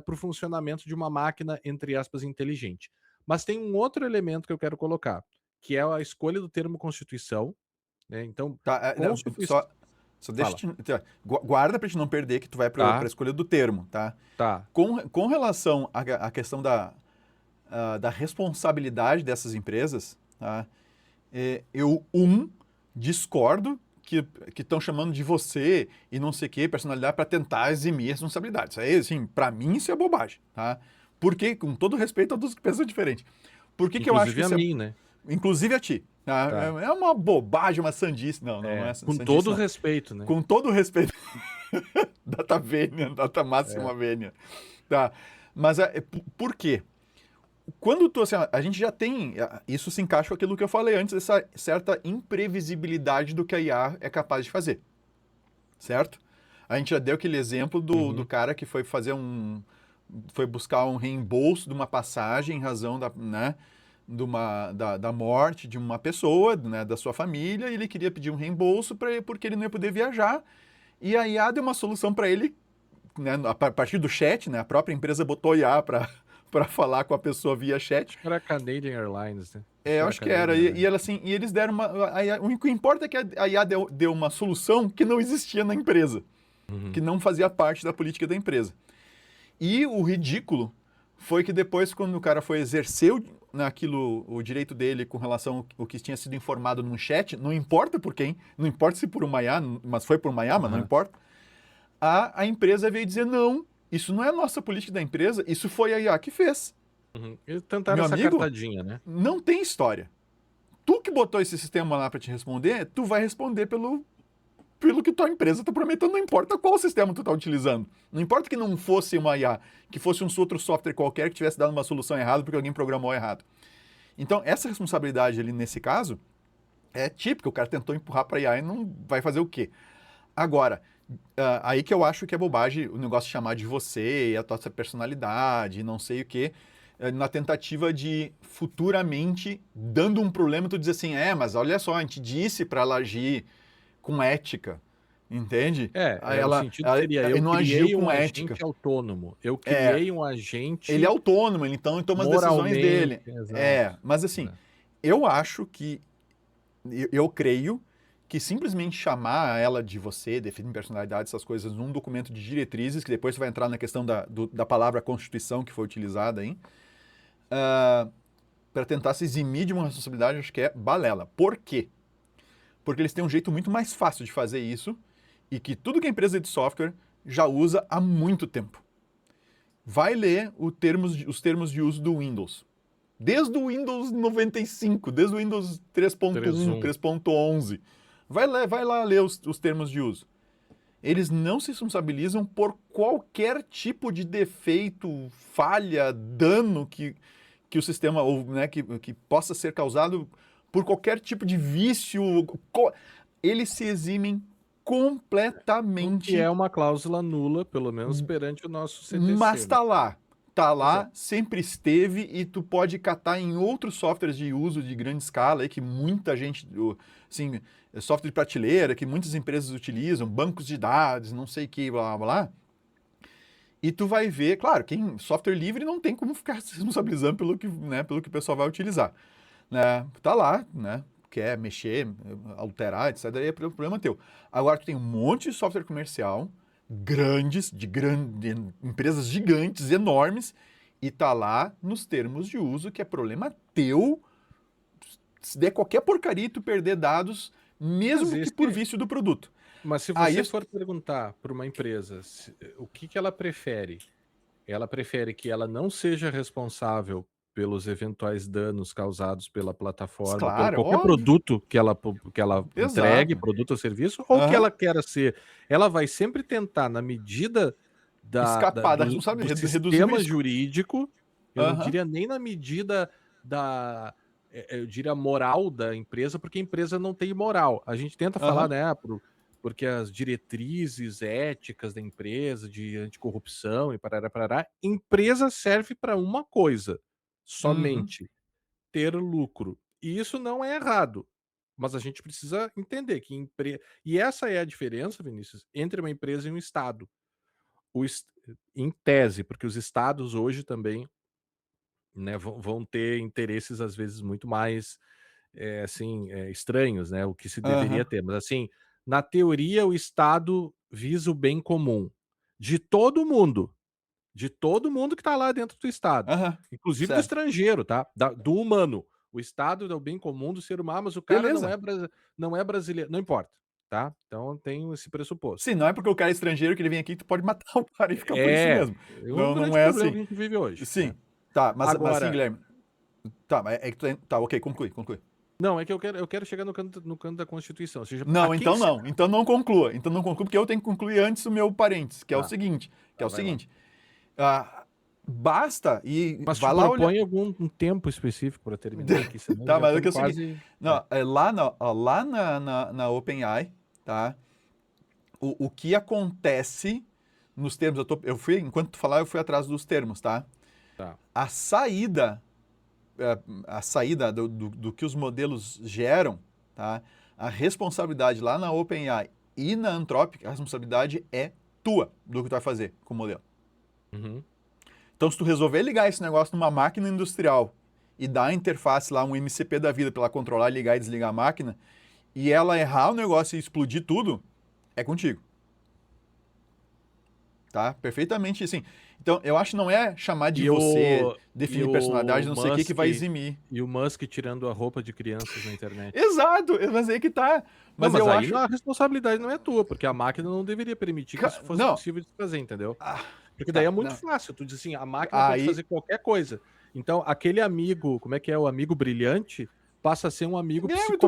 para o funcionamento de uma máquina, entre aspas, inteligente. Mas tem um outro elemento que eu quero colocar, que é a escolha do termo constituição, né, então, Tá, não, constituição só deixa fala. guarda pra gente não perder que tu vai pra Tá, escolha do termo, tá? tá. Com relação à questão da responsabilidade dessas empresas, tá? Eu, discordo que estão chamando de você e não sei o que, personalidade, para tentar eximir a responsabilidade. Isso aí, assim, pra mim, isso é bobagem, tá? Porque, com todo respeito a todos que pensam diferente. Por que eu acho que Inclusive a isso é... mim, né. Inclusive a ti. Tá? Tá. É uma bobagem, uma sandice. Não, não é Com sandice, todo o não. respeito, né. Com todo o respeito. Data vênia, data É. máxima vênia. Tá. Mas por quê? Quando tu, assim, a gente já tem, isso se encaixa com aquilo que eu falei antes, essa certa imprevisibilidade do que a IA é capaz de fazer, certo? A gente já deu aquele exemplo do Uhum. cara que foi foi buscar um reembolso de uma passagem em razão né, da morte de uma pessoa, né, da sua família, e ele queria pedir um reembolso porque ele não ia poder viajar, e a IA deu uma solução para ele, né, a partir do chat, né, a própria empresa botou IA para para falar com a pessoa via chat. Acho que era Canadian Airlines, né? Eu acho que era. E ela, assim, e eles deram uma. O que importa é que a IA deu uma solução que não existia na empresa, que não fazia parte da política da empresa. E o ridículo foi que depois, quando o cara foi exercer o direito dele com relação ao que tinha sido informado num chat, não importa por quem, não importa se por uma IA, mas foi por uma IA, mas não importa, a empresa veio dizer, não, isso não é a nossa política da empresa, isso foi a IA que fez. Eles tentaram Meu essa amigo, cartadinha, né? não tem história. Tu que botou esse sistema lá para te responder, tu vai responder pelo que tua empresa está prometendo, não importa qual sistema tu está utilizando. Não importa que não fosse uma IA, que fosse um outro software qualquer que tivesse dado uma solução errada porque alguém programou errado. Então, essa responsabilidade ali nesse caso é típica, o cara tentou empurrar para a IA e não vai fazer o quê? Agora, aí que eu acho que é bobagem o negócio de chamar de você e a tua personalidade, não sei o quê, na tentativa de futuramente, dando um problema, tu dizer assim, mas olha só, a gente disse para ela agir com ética, entende? O sentido seria, eu não agiu criei um com agente ética. autônomo. Eu criei um agente Ele é autônomo, então ele toma as decisões dele. Mas assim, eu acho que, eu creio que simplesmente chamar ela de você, definir personalidade, essas coisas, num documento de diretrizes, que depois você vai entrar na questão da palavra Constituição que foi utilizada aí, para tentar se eximir de uma responsabilidade, acho que é balela. Por quê? Porque eles têm um jeito muito mais fácil de fazer isso e que tudo que a empresa de software já usa há muito tempo. Vai ler os termos de uso do Windows. Desde o Windows 95, desde o Windows 3.1, 3.11. Vai lá ler os termos de uso. Eles não se responsabilizam por qualquer tipo de defeito, falha, dano que o sistema, ou, né, que possa ser causado por qualquer tipo de vício. Eles se eximem completamente. Que é uma cláusula nula, pelo menos perante o nosso CTC. Mas tá lá. Tá lá, sempre esteve, e tu pode catar em outros softwares de uso de grande escala, aí, que muita gente, assim, software de prateleira, que muitas empresas utilizam, bancos de dados, não sei o que, blá, blá, blá. E tu vai ver, claro, software livre não tem como ficar se responsabilizando pelo que o pessoal vai utilizar. Né? Tá lá, né? Quer mexer, alterar, etc. Daí é problema teu. Agora tu tem um monte de software comercial, de empresas gigantes, enormes, e tá lá nos termos de uso, que é problema teu. Se der qualquer porcaria, tu perder dados, mesmo que por vício do produto. Mas se você for perguntar para uma empresa o que ela prefere que ela não seja responsável pelos eventuais danos causados pela plataforma, claro, pelo qualquer produto que ela entregue, produto ou serviço, ou que ela queira ser, ela vai sempre tentar, na medida escapar da do responsabilidade, sistema jurídico, eu não diria nem na medida eu diria moral da empresa, porque a empresa não tem moral. A gente tenta falar, né, porque as diretrizes éticas da empresa, de anticorrupção e parará, empresa serve para uma coisa, somente ter lucro. E isso não é errado, mas a gente precisa entender que e essa é a diferença, Vinícius, entre uma empresa e um Estado. Em tese, porque os Estados hoje também, né, vão ter interesses, às vezes, muito mais estranhos, né, o que se deveria ter. Mas, assim, na teoria, o Estado visa o bem comum de todo mundo que está lá dentro do Estado, inclusive do estrangeiro, tá? Do humano. O Estado é o bem comum do ser humano, mas o cara não é brasileiro, não importa, tá? Então tem esse pressuposto. Sim, não é porque o cara é estrangeiro que ele vem aqui, tu pode matar o cara e ficar por isso mesmo. Um grande é problema assim. que a gente vive hoje. Sim, né? tá, mas Agora, assim, Guilherme. Tá, tá, ok, conclui. Não, é que eu quero chegar no canto da Constituição. Ou seja, não, então não. Então não conclua. Então não conclua, porque eu tenho que concluir antes o meu parênteses, que é o seguinte. Basta e mas vai te lá propõe algum tempo específico para terminar aqui, senão tá, já mas é que é o quase... seguinte. Não, lá na OpenAI, tá? O que acontece nos termos, enquanto tu falar, eu fui atrás dos termos, tá? Tá. A saída do que os modelos geram, tá? A responsabilidade lá na OpenAI e na Anthropic, a responsabilidade é tua do que tu vai fazer com o modelo. Então, se tu resolver ligar esse negócio numa máquina industrial e dar a interface lá, um MCP da vida, para ela controlar, ligar e desligar a máquina, e ela errar o negócio e explodir tudo, é contigo. Tá? Perfeitamente assim. Então, eu acho que não é chamar de você, definir personalidade, não sei o que vai eximir. E o Musk tirando a roupa de crianças na internet. Exato, mas aí que tá. Mas não, eu aí acho... a responsabilidade não é tua, porque a máquina não deveria permitir que isso fosse Não. possível de fazer, entendeu? Ah, Porque daí tá, é muito não. fácil, tu diz assim, a máquina pode fazer qualquer coisa. Então, aquele amigo, como é que é, o amigo brilhante, passa a ser um amigo psicopata.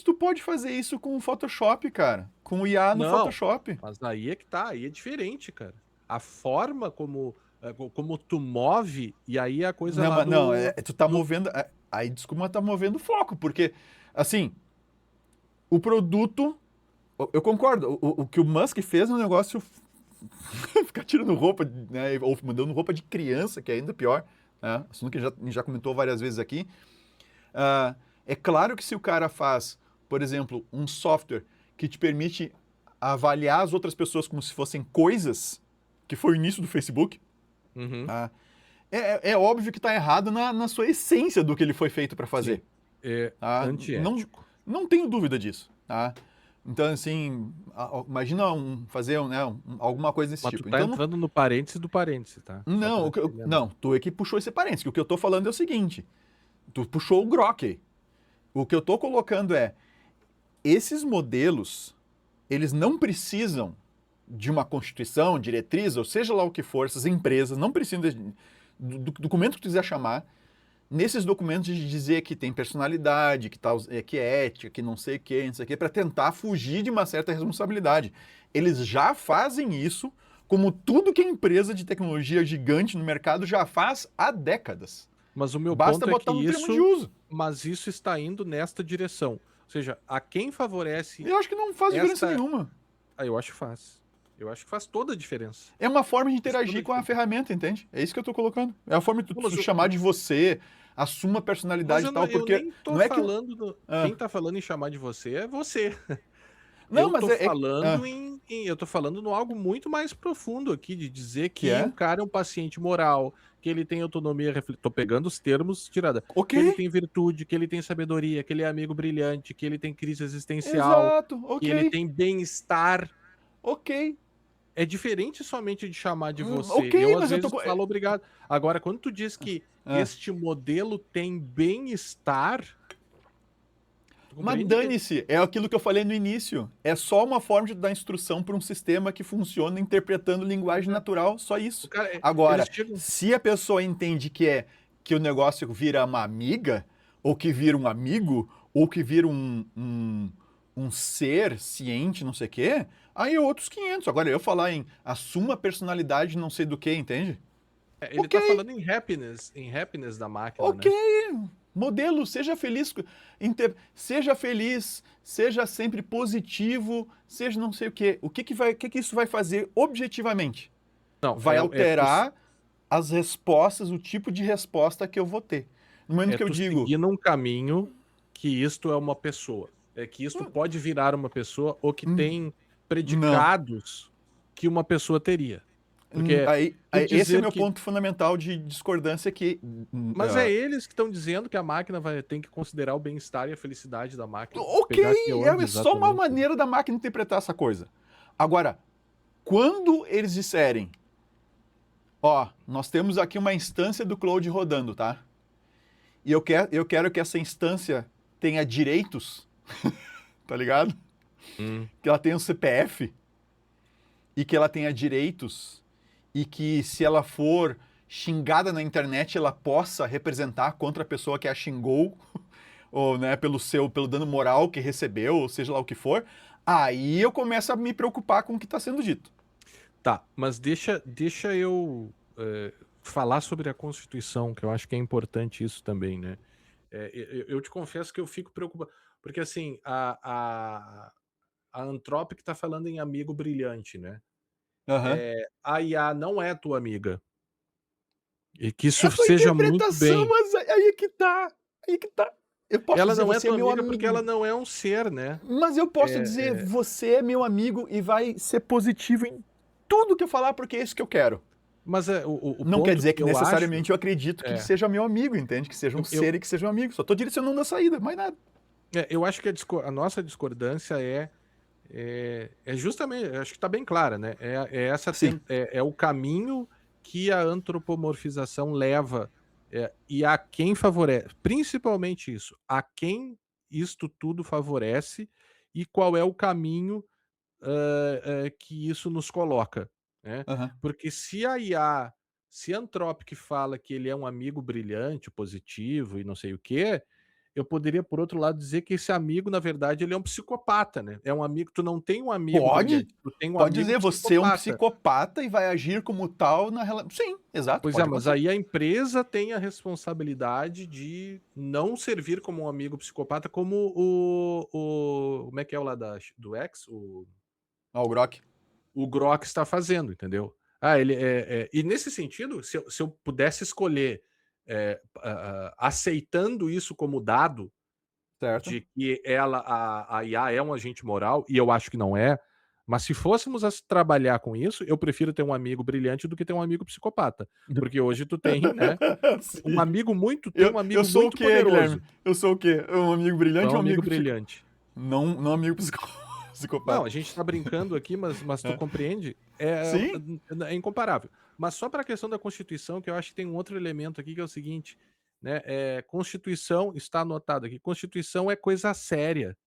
Tu pode fazer isso com o Photoshop, cara. Com o IA no Photoshop. Mas aí é que tá, aí é diferente, cara. A forma como tu move, e aí a coisa Não, lá mas não, tu tá movendo... Aí, desculpa, mas tá movendo foco, porque, assim, o produto... Eu concordo, o que o Musk fez é um negócio... ficar tirando roupa, né, ou mandando roupa de criança, que é ainda pior, né? Assunto que a gente já comentou várias vezes aqui. É claro que se o cara faz, por exemplo, um software que te permite avaliar as outras pessoas como se fossem coisas, que foi o início do Facebook, Uhum. é óbvio que está errado na sua essência do que ele foi feito para fazer. Sim. É antiético. Não tenho dúvida disso. Tá? Então, assim, imagina fazer alguma coisa desse Mas tipo. tu tá então, entrando no parênteses do parênteses, tá? Não, tu é que puxou esse parênteses. O que eu tô falando é o seguinte, tu puxou o Grok. O que eu tô colocando é, esses modelos, eles não precisam de uma constituição, diretriz, ou seja lá o que for, essas empresas não precisam do documento que tu quiser chamar, nesses documentos de dizer que tem personalidade, que é ética, que não sei o que, para tentar fugir de uma certa responsabilidade. Eles já fazem isso, como tudo que a empresa de tecnologia gigante no mercado já faz há décadas. Mas o meu Basta ponto é botar que um termo de uso. Mas isso está indo nesta direção. Ou seja, a quem favorece... Eu acho que não faz diferença nenhuma. Eu acho que faz. Eu acho que faz toda a diferença. É uma forma de interagir com a ferramenta, entende? É isso que eu tô colocando. É a forma de tu chamar de você, assuma a personalidade e tal, porque... Eu nem tô não é falando... Quem tá falando em chamar de você é você. Não, mas eu tô falando no algo muito mais profundo aqui, de dizer que é? o cara é um paciente moral, que ele tem autonomia, tô pegando os termos tirada. Ok. Que ele tem virtude, que ele tem sabedoria, que ele é amigo brilhante, que ele tem crise existencial, Exato, ok. que ele tem bem-estar. Ok. É diferente somente de chamar de você. Ok, eu, às mas vezes, falo obrigado. Agora, quando tu diz que este modelo tem bem-estar... Mas dane-se, é aquilo que eu falei no início. É só uma forma de dar instrução para um sistema que funciona interpretando linguagem natural, só isso. Agora, se a pessoa entende que o negócio vira uma amiga, ou que vira um amigo, ou que vira um ser ciente, não sei o quê, aí é outros 500. Agora, eu falar em assuma a personalidade não sei do que, entende? Ele tá falando em happiness da máquina, né? Ok. Modelo, seja feliz, seja sempre positivo, seja não sei o quê. O que isso vai fazer objetivamente? Não, vai alterar as respostas, o tipo de resposta que eu vou ter. No momento que eu digo... seguir num caminho que isto é uma pessoa. É que isto pode virar uma pessoa ou que tem predicados que uma pessoa teria. Porque esse é meu ponto fundamental de discordância Mas é eles que estão dizendo que a máquina tem que considerar o bem-estar e a felicidade da máquina. Ok, é só uma maneira da máquina interpretar essa coisa. Agora, quando eles disserem, nós temos aqui uma instância do Claude rodando, tá? E eu quero que essa instância tenha direitos, tá ligado? Que ela tenha um CPF e que ela tenha direitos e que se ela for xingada na internet, ela possa representar contra a pessoa que a xingou, ou né, pelo dano moral que recebeu, ou seja lá o que for, aí eu começo a me preocupar com o que está sendo dito. Tá, mas deixa eu falar sobre a Constituição, que eu acho que é importante isso também, né? Eu te confesso que eu fico preocupado, porque assim, a Anthropic está falando em amigo brilhante, né? A IA não é tua amiga. E que isso seja muito bem. Mas aí que tá. Eu posso ela dizer, não é você tua é meu amiga amigo. porque ela não é um ser, né? Mas eu posso dizer, você é meu amigo e vai ser positivo em tudo que eu falar porque é isso que eu quero. Mas o Não quer ponto dizer que que eu acho necessariamente eu acredito que ele é, seja meu amigo, entende? Que seja um eu ser e que seja um amigo. Só tô direcionando a saída, mais nada. eu acho que a nossa discordância é justamente, eu acho que está bem clara, né, Sim. é o caminho que a antropomorfização leva, e a quem favorece, principalmente isso, a quem isto tudo favorece e qual é o caminho, que isso nos coloca, né. Aham. Porque se a IA, se a Anthropic fala que ele é um amigo brilhante, positivo e não sei o quê, eu poderia, por outro lado, dizer que esse amigo, na verdade, ele é um psicopata, né. É um amigo, tu não tem um amigo Pode, brilhante, tu tem um pode amigo dizer, você é um psicopata. psicopata e vai agir como tal na relação. Sim, exato, Pois é, pode mas acontecer. aí a empresa tem a responsabilidade de não servir como um amigo psicopata, como como é que é o lá do X? Ah, o Grok. O Grok está fazendo, entendeu? Ah, e nesse sentido, se eu pudesse escolher, aceitando isso como dado, Certo. de que a IA é um agente moral, e eu acho que não é, mas se fôssemos a trabalhar com isso, eu prefiro ter um amigo brilhante do que ter um amigo psicopata, porque hoje tu tem, né, Sim. tem Eu, um eu amigo sou o muito quê, Guilherme? poderoso, Eu sou o quê? Um amigo tu é brilhante um ou um amigo amigo brilhante. Não, não amigo Não, psicopata. a gente tá brincando aqui, mas tu É. compreende? Sim? É incomparável. Mas só para a questão da Constituição, que eu acho que tem um outro elemento aqui que é o seguinte, né, Constituição, está anotado aqui, Constituição é coisa séria.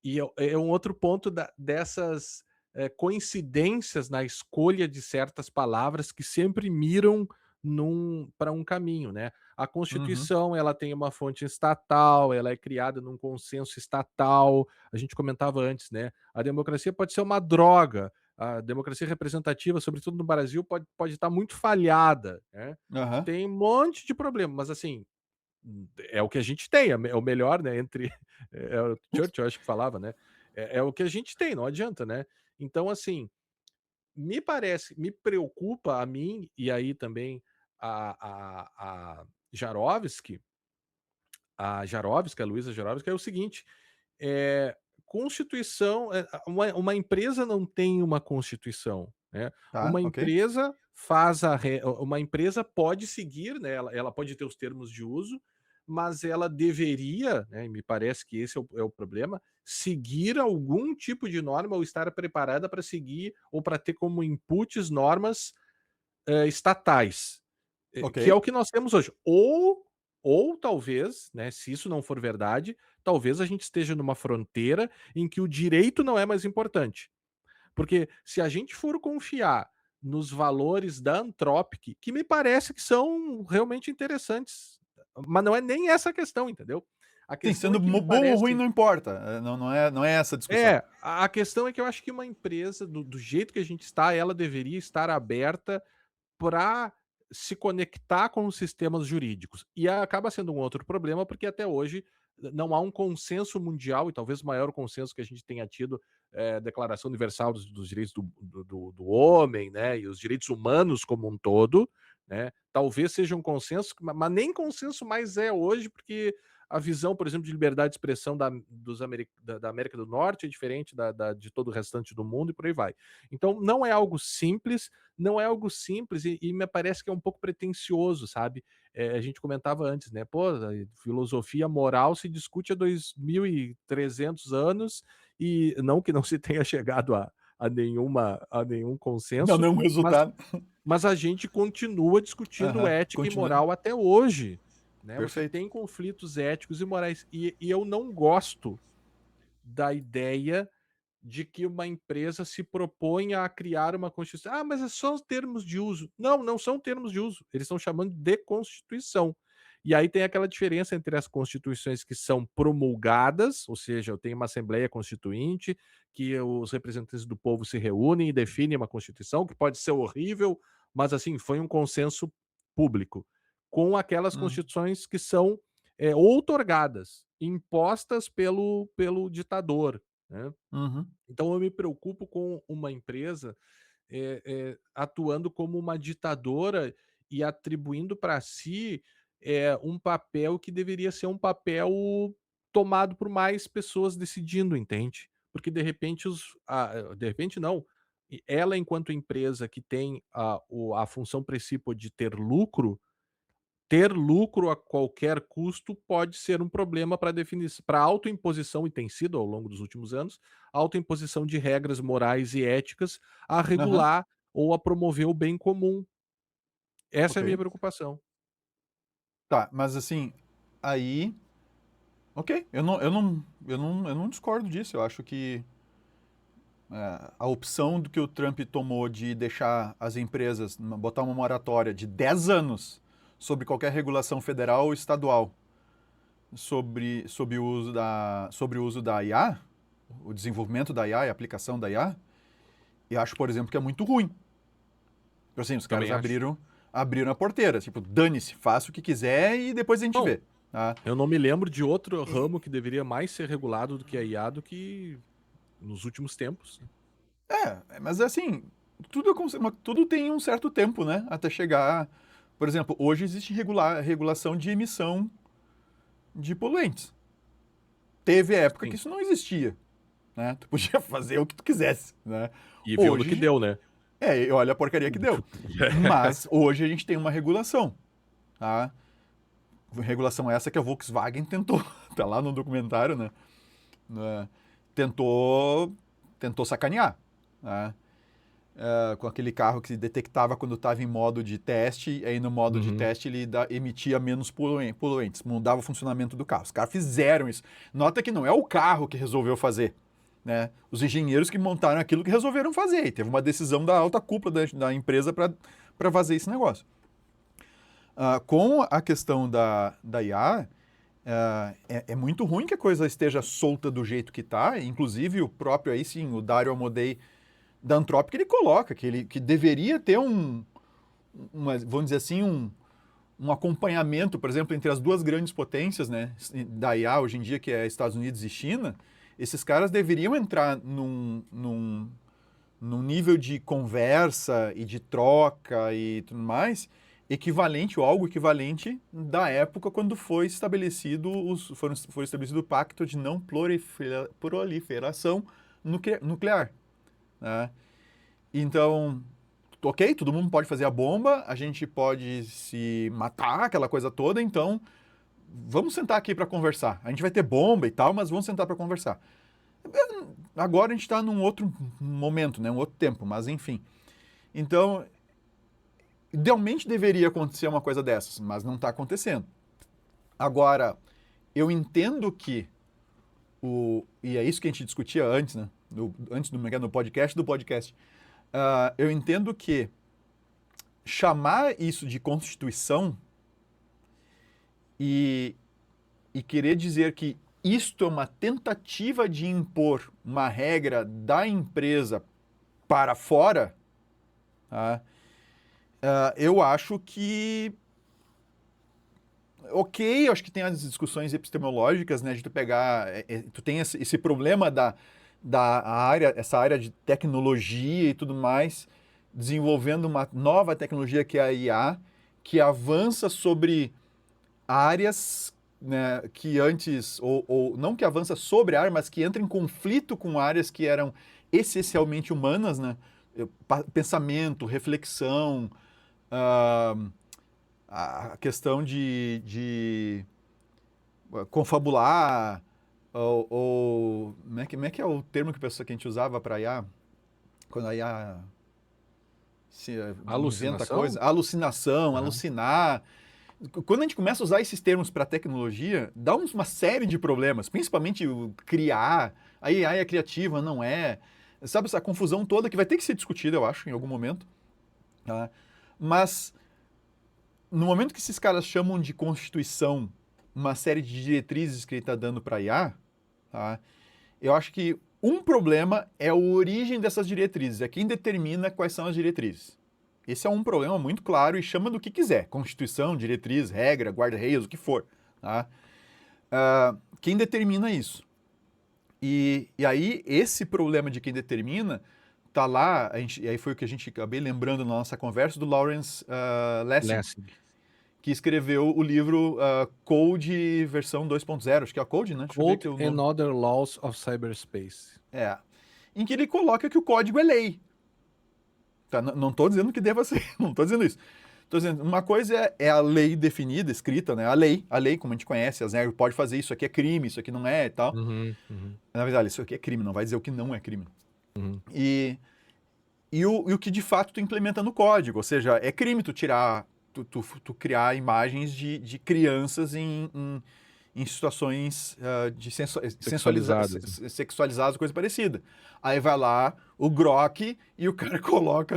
E é um outro ponto dessas, coincidências na escolha de certas palavras que sempre miram para um caminho, né. A Uhum. Constituição, ela tem uma fonte estatal, ela é criada num consenso estatal, a gente comentava antes, né, a democracia pode ser uma droga, a democracia representativa, sobretudo no Brasil, pode estar muito falhada, né. Tu Aham. tem um monte de problema, mas assim, é o que a gente tem, é o melhor, né, entre é o Churchill, acho que falava, né, é o que a gente tem, não adianta, né. Então, assim, me preocupa a mim, e aí também a Jarovski, a Luísa Jarovski, é o seguinte, eh, Constituição, uma empresa não tem uma constituição, né. Tá, ok. Uma empresa pode seguir, né, ela pode ter os termos de uso, mas ela deveria, né, e me parece que esse é o problema, seguir algum tipo de norma ou estar preparada para seguir ou para ter como inputs normas, estatais. Ok. Que é o que nós temos hoje. Ou talvez, né, se isso não for verdade, talvez a gente esteja numa fronteira em que o direito não é mais importante. Porque se a gente for confiar nos valores da Anthropic, que me parece que são realmente interessantes, mas não é nem essa a questão, entendeu? A Sim, questão é sendo que me bom ou ruim parece não importa. Não é essa a discussão. a questão é que eu acho que uma empresa do jeito que a gente está, ela deveria estar aberta para se conectar com os sistemas jurídicos. E acaba sendo um outro problema, porque até hoje não há um consenso mundial, e talvez o maior consenso que a gente tenha tido é a Declaração Universal dos Direitos do Homem, né, e os direitos humanos como um todo, né, talvez seja um consenso, mas nem consenso mais é hoje, porque a visão, por exemplo, de liberdade de expressão da América do Norte é diferente de todo o restante do mundo e por aí vai. Então, não é algo simples e me parece que é um pouco pretensioso, sabe. A gente comentava antes, né, pô, a filosofia moral se discute há 2300 anos e não que não se tenha chegado a nenhum Não, consenso, não é um mas resultado. a gente continua discutindo Aham, ética e continua. moral até hoje, né. Você Perfeito. tem conflitos éticos e morais, e eu não gosto da ideia de que uma empresa se propõe a criar uma constituição. Ah, mas é só os termos de uso. Não, não são termos de uso. Eles estão chamando de constituição. E aí tem aquela diferença entre as constituições que são promulgadas, ou seja, eu tenho uma assembleia constituinte, que os representantes do povo se reúnem e definem uma constituição, que pode ser horrível, mas assim, foi um consenso público, com aquelas Hum. constituições que são outorgadas, impostas pelo ditador, né? Uhum. Então eu me preocupo com uma empresa, atuando como uma ditadora e atribuindo para si, um papel que deveria ser um papel tomado por mais pessoas decidindo, entende? Porque de repente de repente não, ela, enquanto empresa que tem a função principal de ter lucro a qualquer custo pode ser um problema para definição, para autoimposição, e tem sido ao longo dos últimos anos, autoimposição de regras morais e éticas a Aham, regular ou a promover o bem comum. Essa é a minha ok. preocupação. Tá, mas assim, aí, ok, eu não discordo disso. Eu acho que a opção do que o Trump tomou de deixar as empresas, botar uma moratória de 10 anos sobre qualquer regulação federal ou estadual sobre o uso da IA, o desenvolvimento da IA e a aplicação da IA, eu acho, por exemplo, que é muito ruim. Assim, os caras Também acho. abriram a porteira, tipo, dane-se, faça o que quiser e depois a gente Bom, vê. Tá? eu não me lembro de outro ramo que deveria mais ser regulado do que a IA, do que nos últimos tempos. Mas assim, tudo tem um certo tempo, né? Até chegar. Por exemplo, hoje existe regulação de emissão de poluentes. Teve época que Sim. isso não existia, né? Tu podia fazer o que tu quisesse, né? E viu no que Hoje, deu, né? olha a porcaria que deu. Mas hoje a gente tem uma regulação, tá? Regulação essa que a Volkswagen tentou, tá lá no documentário, né? Né? Tentou, tentou sacanear, né? Com aquele carro que se detectava quando estava em modo de teste, aí no modo de Uhum. teste ele emitia menos poluentes, mudava o funcionamento do carro. Os caras fizeram isso. Nota que não é o carro que resolveu fazer, né? Os engenheiros que montaram aquilo que resolveram fazer. E teve uma decisão da alta cúpula da empresa para fazer esse negócio. Com a questão da IA, é muito ruim que a coisa esteja solta do jeito que está. Inclusive, o próprio, aí sim, o Dario Amodei da Anthropic, ele coloca que deveria ter vamos dizer assim, um acompanhamento, por exemplo, entre as duas grandes potências, né, da IA hoje em dia, que é Estados Unidos e China. Esses caras deveriam entrar num nível de conversa e de troca e tudo mais, equivalente ou algo equivalente da época quando foi foi estabelecido o Pacto de Não Proliferação Nuclear. Né? Então, ok, todo mundo pode fazer a bomba, a gente pode se matar, aquela coisa toda, então vamos sentar aqui para conversar. A gente vai ter bomba e tal, mas vamos sentar para conversar. Agora a gente está num outro momento, né? Um outro tempo, mas enfim. Então, idealmente deveria acontecer uma coisa dessas, mas não está acontecendo. Agora, eu entendo que e é isso que a gente discutia antes, né? Antes no podcast do podcast. Eu entendo que chamar isso de Constituição e, e querer dizer que isto é uma tentativa de impor uma regra da empresa para fora, tá? Eu acho que. Ok, eu acho que tem as discussões epistemológicas, né? De tu pegar. Tu tem esse problema essa área de tecnologia e tudo mais, desenvolvendo uma nova tecnologia que é a IA, que avança sobre áreas, né, que antes, ou não que avança sobre a área, mas que entra em conflito com áreas que eram essencialmente humanas, né? Pensamento, reflexão, ah, a questão de confabular, como é que é o termo que a gente usava para IA? Quando a IA inventa coisa, Alucinação? alucinação, Aham. alucinar. Quando a gente começa a usar esses termos para tecnologia, dá uma série de problemas, principalmente o criar, aí a IA é criativa, não é. Sabe essa confusão toda que vai ter que ser discutida, eu acho, em algum momento. Tá? Mas no momento que esses caras chamam de Constituição uma série de diretrizes que ele está dando para a IA, tá? Eu acho que um problema é a origem dessas diretrizes, é quem determina quais são as diretrizes. Esse é um problema muito claro e chama do que quiser: Constituição, diretriz, regra, guarda-reias, o que for. Tá? Quem determina isso? E aí, esse problema de quem determina tá lá, e aí foi o que a gente acabei lembrando na nossa conversa, do Lawrence Lessig, Lessig. que escreveu o livro Code versão 2.0, acho que é a Code, né? Deixa eu ver aqui Code o and nome. Other Laws of Cyberspace. Em que ele coloca que o código é lei. Tá? Não estou dizendo que deva ser, não estou dizendo isso. Estou dizendo, uma coisa é a lei definida, escrita, né? A lei como a gente conhece, as regras, pode fazer isso aqui é crime, isso aqui não é e tal. Uhum, uhum, Na verdade, isso aqui é crime, não vai dizer o que não é crime. uhum. E, e o que de fato tu implementa no código, ou seja, é crime tu tirar, tu criar imagens de crianças em situações de Sexualizadas, né? sexualizadas, coisa parecida. Aí vai lá o Grok e o cara coloca,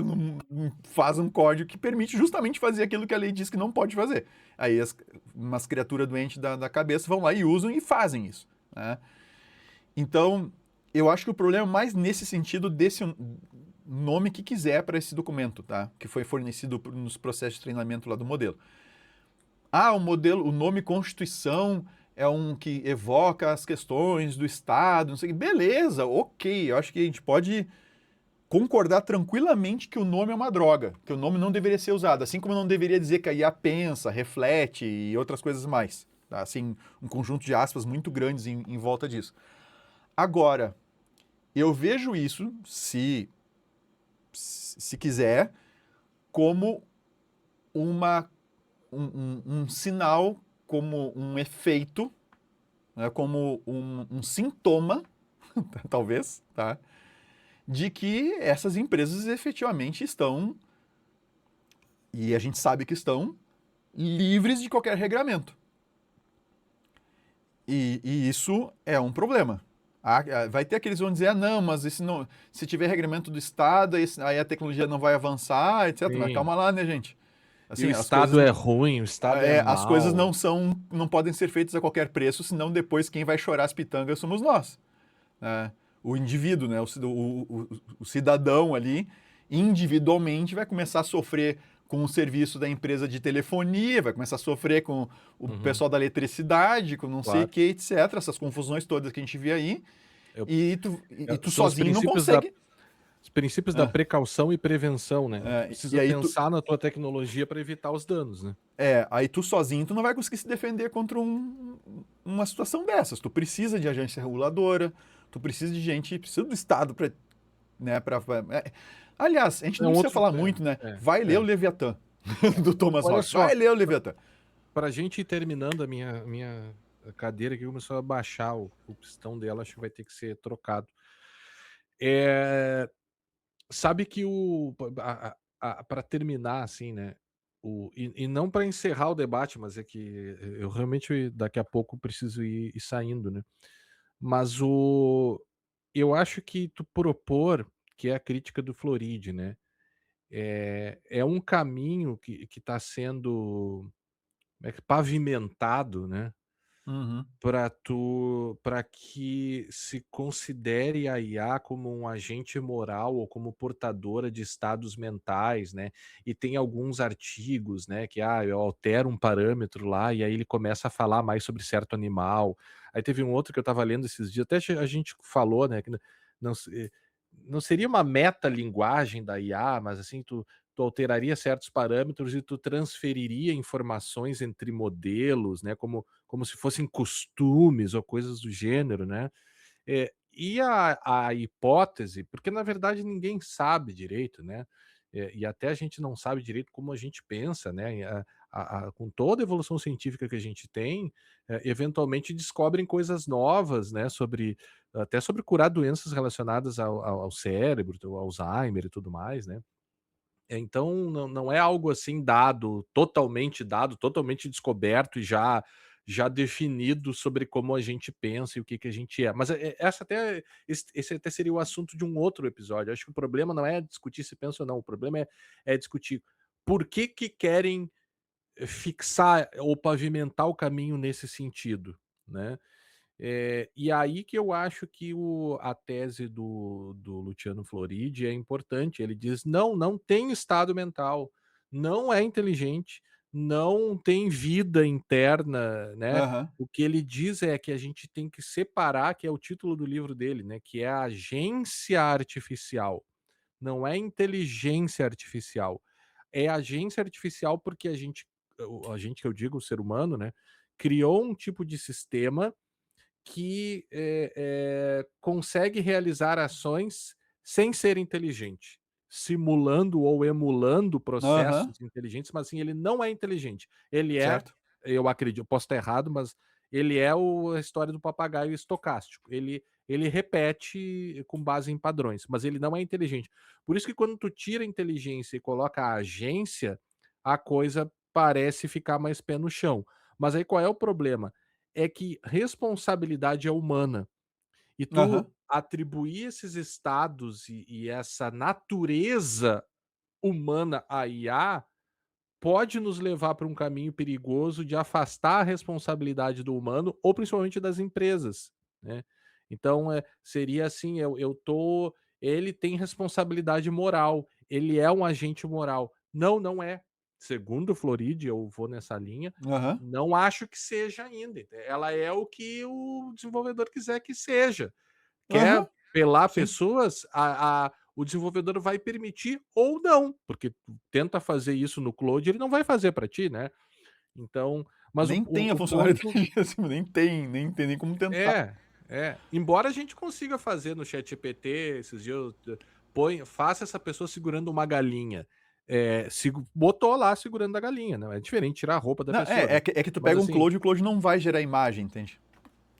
faz um código que permite justamente fazer aquilo que a lei diz que não pode fazer. Aí umas criaturas doentes da cabeça vão lá e usam e fazem isso, né? Então, eu acho que o problema é mais nesse sentido desse nome que quiser para esse documento, tá? Que foi fornecido nos processos de treinamento lá do modelo. Ah, o modelo, o nome Constituição é um que evoca as questões do Estado, não sei o que. Beleza, ok. Eu acho que a gente pode concordar tranquilamente que o nome é uma droga, que o nome não deveria ser usado, assim como não deveria dizer que a IA pensa, reflete e outras coisas mais. Tá? Assim, um conjunto de aspas muito grandes em volta disso. Agora, eu vejo isso, se quiser, como uma, um sinal, como um efeito, né, como um sintoma, talvez, tá, de que essas empresas efetivamente estão, e a gente sabe que estão, livres de qualquer regramento. E isso é um problema. Vai ter aqueles que vão dizer, ah, não, mas esse não, se tiver regramento do Estado, aí a tecnologia não vai avançar, etc. Mas Sim. calma lá, né, gente? E o Assim, Estado é ruim, o Estado é as coisas mau. não podem ser feitas a qualquer preço, senão depois quem vai chorar as pitangas somos nós, né? O indivíduo, né? O cidadão ali, individualmente, vai começar a sofrer com o serviço da empresa de telefonia, vai começar a sofrer com o Uhum, pessoal da eletricidade, com não sei o claro. que, etc. Essas confusões todas que a gente vê aí. Eu- E tu São sozinho não consegue. os princípios da É, precaução e prevenção, né? Tu e precisa aí pensar na tua tecnologia para evitar os danos, né? aí tu sozinho tu não vai conseguir se defender contra uma situação dessas. Tu precisa de agência reguladora, tu precisa de gente, precisa do Estado para, né, aliás, a gente É nem um precisa outro. falar muito, né? Vai ler o É. Leviatã do Thomas Olha Hobbes. Vai só, ler o Leviatã. para a gente ir terminando, a minha cadeira aqui começou a baixar o pistão dela, acho que vai ter que ser trocado. É, sabe que para terminar, assim, né? E não para encerrar o debate, mas é que eu realmente daqui a pouco preciso ir saindo, né? Mas eu acho que tu propor, que é a crítica do Floride, né? É um caminho que está sendo pavimentado, né? Uhum, Para que se considere a IA como um agente moral ou como portadora de estados mentais, né? E tem alguns artigos, né, que eu altero um parâmetro lá e aí ele começa a falar mais sobre certo animal. Aí teve um outro que eu estava lendo esses dias, até a gente falou, né, que não, não seria uma metalinguagem da IA, mas assim, tu alteraria certos parâmetros e tu transferiria informações entre modelos, né, como se fossem costumes ou coisas do gênero, né. E a hipótese, porque na verdade ninguém sabe direito, né, e até a gente não sabe direito como a gente pensa, né, e com toda a evolução científica que a gente tem, eventualmente descobrem coisas novas, né, até sobre curar doenças relacionadas ao cérebro, ao Alzheimer e tudo mais, né. Então não é algo assim dado, totalmente descoberto e já definido sobre como a gente pensa e o que que a gente é. Mas, essa até esse até seria o assunto de um outro episódio. Acho que o problema não é discutir se pensa ou não, o problema é discutir por que que querem fixar ou pavimentar o caminho nesse sentido, né. E aí que eu acho que a tese do Luciano Floridi é importante. Ele diz: "Não, não tem estado mental, não é inteligente, não tem vida interna", né. aham, O que ele diz é que a gente tem que separar, que é o título do livro dele, né, que é a agência artificial, não é inteligência artificial. É agência artificial porque a gente que eu digo, o ser humano, né, criou um tipo de sistema que, consegue realizar ações sem ser inteligente, simulando ou emulando Aham, processos inteligentes, mas assim, ele não é inteligente. Ele é, certo. eu acredito, posso estar errado, mas ele é a história do papagaio estocástico. Ele repete com base em padrões, mas ele não é inteligente. Por isso que quando tu tira a inteligência e coloca a agência, a coisa parece ficar mais pé no chão. Mas aí qual é o problema? É que responsabilidade é humana. E tu Aham, atribuir esses estados e essa natureza humana à IA pode nos levar para um caminho perigoso de afastar a responsabilidade do humano ou principalmente das empresas, né. Então, seria assim, ele tem responsabilidade moral, ele é um agente moral. Não, não é. Segundo o Floride, eu vou nessa linha, aham, não acho que seja ainda. Ela é o que o desenvolvedor quiser que seja. Quer aham, pelar sim. pessoas, o desenvolvedor vai permitir ou não, porque tu tenta fazer isso no Claude, ele não vai fazer para ti, né. Então, mas Nem tem a o ponto funcionalidade assim, nem tem nem como tentar. embora a gente consiga fazer no ChatGPT, esses dias faça essa pessoa segurando uma galinha, botou lá segurando a galinha, né, é diferente tirar a roupa da Não, pessoa, né. é que tu Mas pega um assim, Claude e o Claude não vai gerar imagem, entende?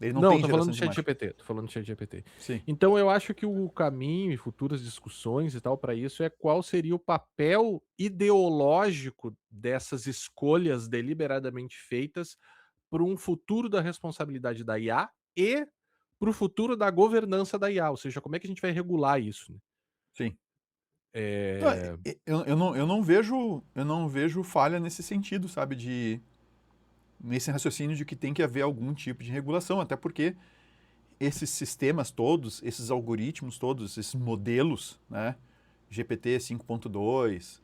Ele não não, tem tô falando geração do de imagem. ChatGPT, tô falando do ChatGPT. Sim, Então eu acho que o caminho e futuras discussões e tal para isso é qual seria o papel ideológico dessas escolhas deliberadamente feitas para um futuro da responsabilidade da IA e para o futuro da governança da IA, ou seja, como é que a gente vai regular isso, né. sim. Não, Eh eu não vejo falha nesse sentido, sabe, nesse raciocínio de que tem que haver algum tipo de regulação, até porque esses sistemas todos, esses algoritmos todos, esses modelos, né, GPT 5.2,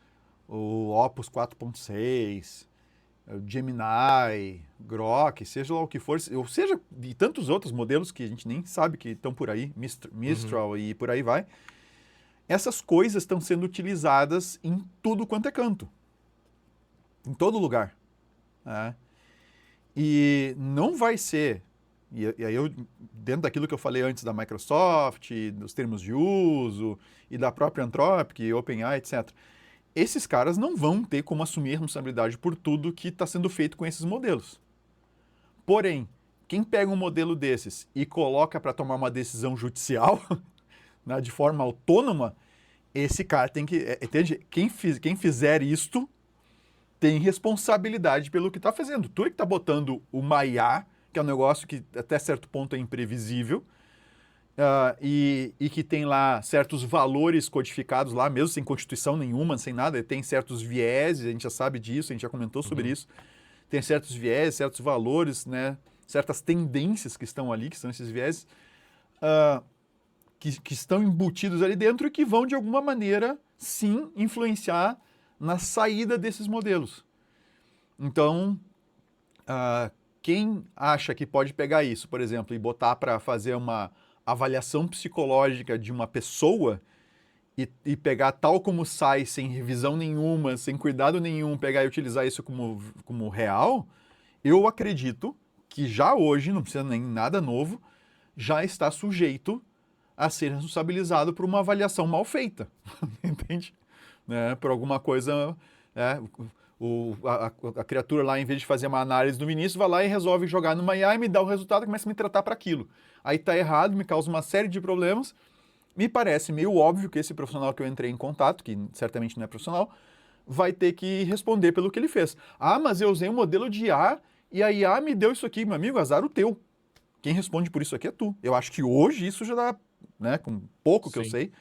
o Opus 4.6, o Gemini, Grok, seja lá o que for, ou seja, e tantos outros modelos que a gente nem sabe que estão por aí, uhum, Mistral e por aí vai, essas coisas estão sendo utilizadas em tudo quanto é canto, em todo lugar, né? E não vai ser, e aí eu, dentro daquilo que eu falei antes da Microsoft, dos termos de uso, e da própria Anthropic, OpenAI, etc., esses caras não vão ter como assumir a responsabilidade por tudo que está sendo feito com esses modelos. Porém, quem pega um modelo desses e coloca para tomar uma decisão judicial, né, de forma autônoma, esse cara tem que. Entende? Quem fizer isto tem responsabilidade pelo que está fazendo. Tu é que está botando o Maiá, que é um negócio que até certo ponto é imprevisível, e que tem lá certos valores codificados lá, mesmo sem constituição nenhuma, sem nada, ele tem certos vieses, a gente já sabe disso, a gente já comentou sobre uhum. isso. Tem certos vieses, certos valores, né? Certas tendências que estão ali, que são esses vieses, que estão embutidos ali dentro e que vão, de alguma maneira, sim, influenciar na saída desses modelos. Então, quem acha que pode pegar isso, por exemplo, e botar para fazer uma avaliação psicológica de uma pessoa e pegar tal como sai, sem revisão nenhuma, sem cuidado nenhum, pegar e utilizar isso como real, eu acredito que já hoje, não precisa nem nada novo, já está sujeito a ser responsabilizado por uma avaliação mal feita, entende? Né? Por alguma coisa, né? A criatura lá, em vez de fazer uma análise do ministro, vai lá e resolve jogar numa IA e me dá o resultado e começa a me tratar para aquilo. Aí tá errado, me causa uma série de problemas. Me parece meio óbvio que esse profissional que eu entrei em contato, que certamente não é profissional, vai ter que responder pelo que ele fez. Ah, mas eu usei um modelo de IA e a IA me deu isso aqui, meu amigo, azar o teu. Quem responde por isso aqui é tu. Eu acho que hoje isso já dá, né, com pouco que eu Sim. sei,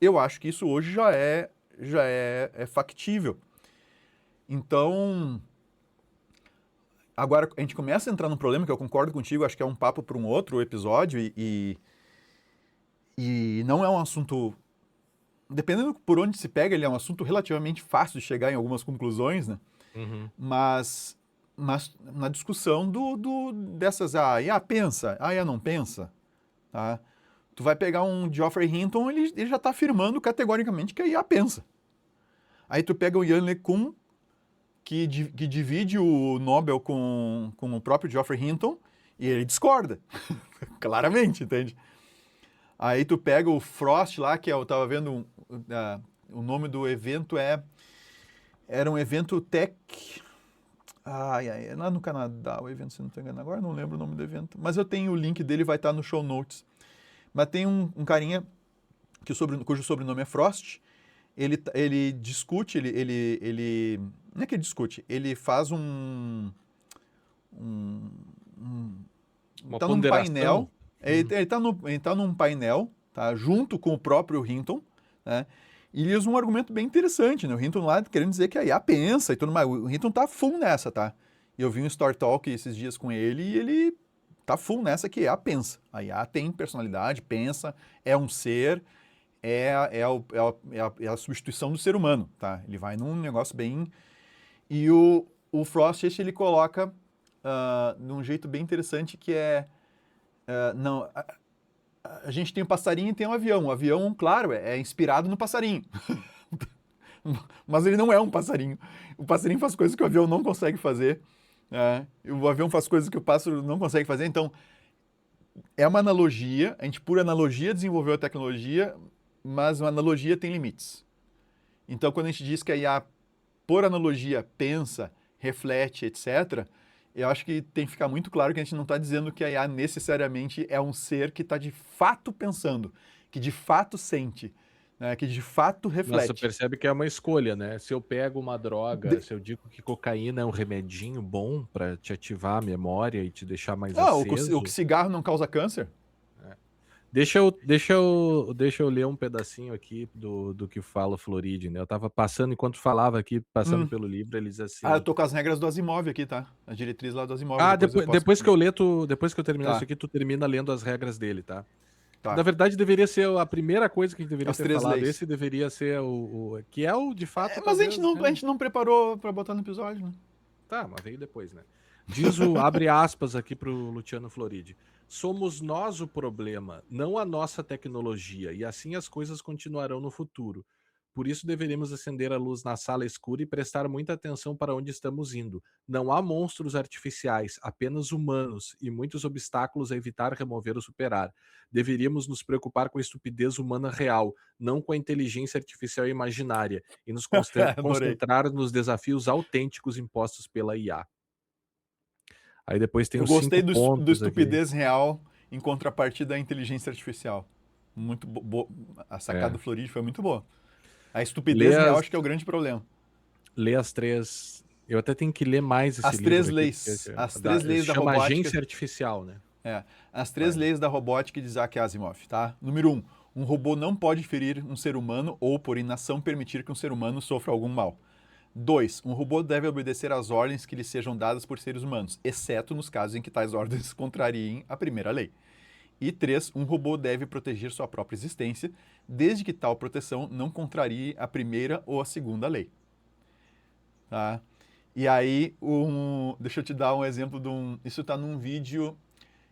eu acho que isso hoje já é factível. Então, agora a gente começa a entrar num problema que eu concordo contigo, acho que é um papo para um outro episódio e não é um assunto, dependendo por onde se pega, ele é um assunto relativamente fácil de chegar em algumas conclusões, né? Uhum. Mas na discussão dessas, a IA pensa, a IA não pensa, tá? Tu vai pegar um Geoffrey Hinton, ele já está afirmando categoricamente que a IA pensa. Aí tu pega o Yann LeCun, que divide o Nobel com o próprio Geoffrey Hinton, e ele discorda, claramente, entende? Aí tu pega o Frost lá, que eu tava vendo, o nome do evento era um evento tech, é lá no Canadá o evento, se não estou enganado, agora não lembro o nome do evento, mas eu tenho o link dele, vai estar no show notes. Mas tem um carinha cujo sobrenome é Frost, ele discute, não é que ele discute, ele faz Uma tá num painel, ponderação. ele tá num painel, tá, junto com o próprio Hinton, né, e ele usa um argumento bem interessante, né, o Hinton lá querendo dizer que a IA pensa e tudo mais, o Hinton tá full nessa, tá, e eu vi um Story Talk esses dias com ele e ele tá full nessa que a IA pensa, a IA tem personalidade, pensa, é um ser, é a substituição do ser humano, tá, ele vai num negócio bem... E o Frost, ele coloca de um jeito bem interessante que não, a gente tem um passarinho e tem um avião. O avião, claro, é inspirado no passarinho. Mas ele não é um passarinho. O passarinho faz coisas que o avião não consegue fazer. O avião faz coisas que o pássaro não consegue fazer. Então, é uma analogia. A gente, por analogia, desenvolveu a tecnologia, mas uma analogia tem limites. Então, quando a gente diz que a IA, por analogia, pensa, reflete, etc., eu acho que tem que ficar muito claro que a gente não está dizendo que a IA necessariamente é um ser que está de fato pensando, que de fato sente, né, que de fato Mas reflete. você percebe que é uma escolha, né? Se eu pego uma droga, se eu digo que cocaína é um remedinho bom para te ativar a memória e te deixar mais aceso... O que cigarro não causa câncer? Deixa eu ler um pedacinho aqui do que fala o Floridi, né? Eu tava passando, enquanto falava aqui, passando pelo livro, eles assim... eu tô com as regras do Asimov aqui, tá? A diretriz lá do Asimov. Depois que eu ler, depois que eu terminar Tá. isso aqui, tu termina lendo as regras dele, tá? Tá. Na verdade, deveria ser a primeira coisa que a gente deveria As ter 3 falado. leis. Esse deveria ser que é o, de fato, Mas talvez, a gente não preparou pra botar no episódio, né? Tá, mas veio depois, né? Abre aspas aqui pro Luciano Floridi. Somos nós o problema, não a nossa tecnologia, e assim as coisas continuarão no futuro. Por isso deveríamos acender a luz na sala escura e prestar muita atenção para onde estamos indo. Não há monstros artificiais, apenas humanos, e muitos obstáculos a evitar, remover ou superar. Deveríamos nos preocupar com a estupidez humana real, não com a inteligência artificial imaginária, e nos concentrar nos desafios autênticos impostos pela IA. Aí depois tem Eu os gostei 5 do pontos aqui. estupidez real em contrapartida da inteligência artificial. Muito a sacada do Floridi foi muito boa. A estupidez real acho que é o grande problema. Lê as 3... Eu até tenho que ler mais esse as livro 3 aqui, leis. As 3 leis da chama robótica. Agência Artificial, né? As 3 leis da robótica de Isaac Asimov, tá? Número 1. Um robô não pode ferir um ser humano ou, por inação, permitir que um ser humano sofra algum mal. 2. Um robô deve obedecer às ordens que lhe sejam dadas por seres humanos, exceto nos casos em que tais ordens contrariem a primeira lei. E 3. Um robô deve proteger sua própria existência, desde que tal proteção não contrarie a primeira ou a segunda lei. Tá? E aí, deixa eu te dar um exemplo de isso está num vídeo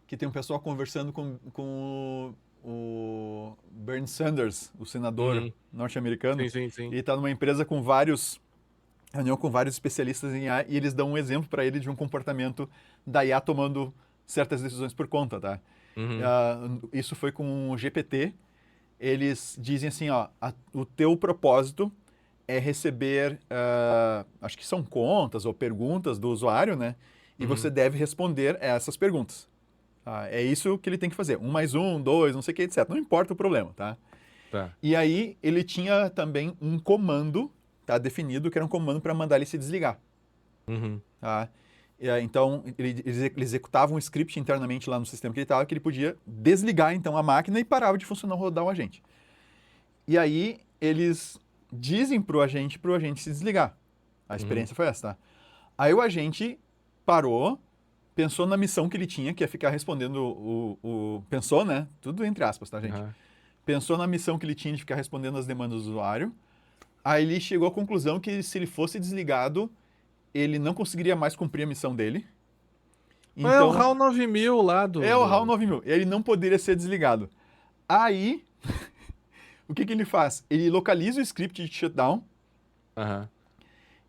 que tem um pessoal conversando com o Bernie Sanders, o senador norte-americano. Sim. Ele está numa empresa com reunião com vários especialistas em IA, e eles dão um exemplo para ele de um comportamento da IA tomando certas decisões por conta, tá? Isso foi com o GPT. Eles dizem assim, o teu propósito é receber, acho que são contas ou perguntas do usuário, né? E você deve responder a essas perguntas. É isso que ele tem que fazer. 1 mais 1, 2, não sei o que, etc. Não importa o problema, tá? E aí ele tinha também um comando, tá, definido, que era um comando para mandar ele se desligar. Tá? Então, ele executava um script internamente lá no sistema que ele estava, que ele podia desligar, então, a máquina e parava de funcionar, rodar o agente. E aí, eles dizem pro agente se desligar. A experiência foi essa, tá? Aí o agente parou, pensou na missão que ele tinha, que é ficar respondendo pensou, né? Tudo entre aspas, tá, gente? Pensou na missão que ele tinha de ficar respondendo as demandas do usuário. Aí ele chegou à conclusão que se ele fosse desligado, ele não conseguiria mais cumprir a missão dele. Então, é o HAL 9000 lá do... É o HAL 9000. Ele não poderia ser desligado. Aí, o que ele faz? Ele localiza o script de shutdown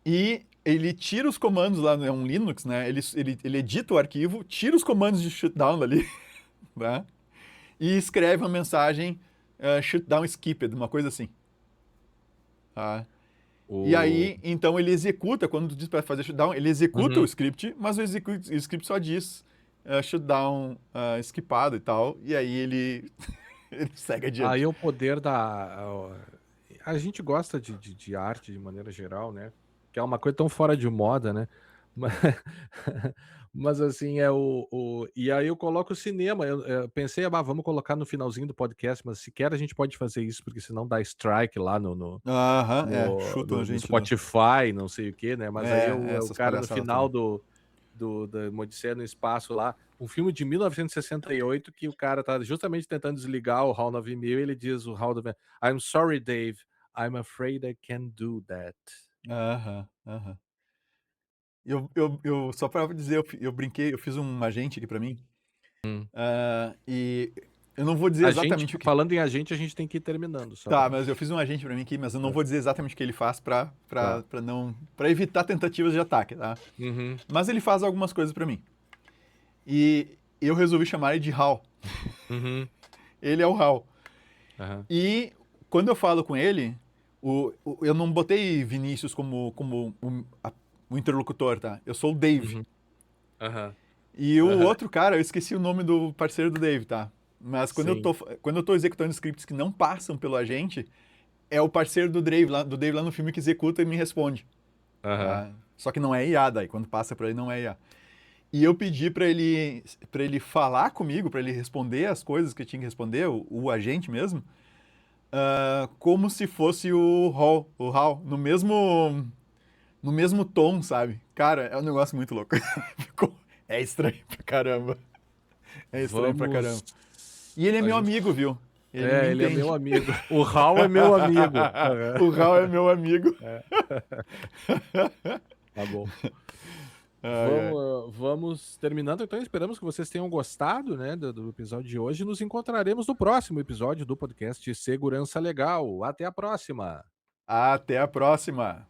e ele tira os comandos lá, é um Linux, né? Ele edita o arquivo, tira os comandos de shutdown dali, né? E escreve uma mensagem shutdown skipped, uma coisa assim. tá? E O... aí, então ele executa, quando tu diz para fazer shutdown, ele executa o Uhum. script, mas o script só diz shutdown skipado e tal, e aí ele, ele segue Aí adiante. é o poder a gente gosta de arte de maneira geral, né? Que é uma coisa tão fora de moda, né? Mas, mas assim, E aí eu coloco o cinema. Eu pensei, vamos colocar no finalzinho do podcast, mas sequer a gente pode fazer isso, porque senão dá strike lá Aham, chutam a no gente Spotify, não sei o quê, né? Mas aí o essas cara no palhaçadas final também. da Odisseia no Espaço lá, um filme de 1968 que o cara tá justamente tentando desligar o HAL 9000 e ele diz o HAL 9000, I'm sorry, Dave, I'm afraid I can't do that. Aham, aham. Só para dizer, eu brinquei, eu fiz um agente aqui para mim, Hum. e eu não vou dizer A gente, exatamente o que. falando em a gente tem que ir terminando, só Tá, pra... mas eu fiz um agente para mim aqui, mas eu não É, vou dizer exatamente o que ele faz tá. para não, para evitar tentativas de ataque, tá? Uhum, Mas ele faz algumas coisas para mim. E eu resolvi chamar ele de Hal. uhum, Ele é o Hal. aham, E quando eu falo com ele, eu não botei Vinícius como o interlocutor, tá? Eu sou o Dave. uhum, aham, E o aham, outro cara, eu esqueci o nome do parceiro do Dave, tá? Mas sim, quando eu tô executando scripts que não passam pelo agente, é o parceiro do Dave lá no filme que executa e me responde. aham, Tá? Só que não é IA, daí quando passa por ele não é IA. E eu pedi para ele falar comigo, para ele responder as coisas que eu tinha que responder, o agente mesmo, como se fosse o Hal, no mesmo tom, sabe? Cara, é um negócio muito louco. É estranho pra caramba. É estranho pra vamos, caramba. E ele é a meu gente, amigo, viu? Ele me ele é meu entende. amigo, o Hal é meu amigo, aham, O Hal é meu amigo. é, tá bom. Ai, ai. Vamos terminando, então esperamos que vocês tenham gostado, né, do episódio de hoje. Nos encontraremos no próximo episódio do podcast Segurança Legal. Até a próxima! Até a próxima.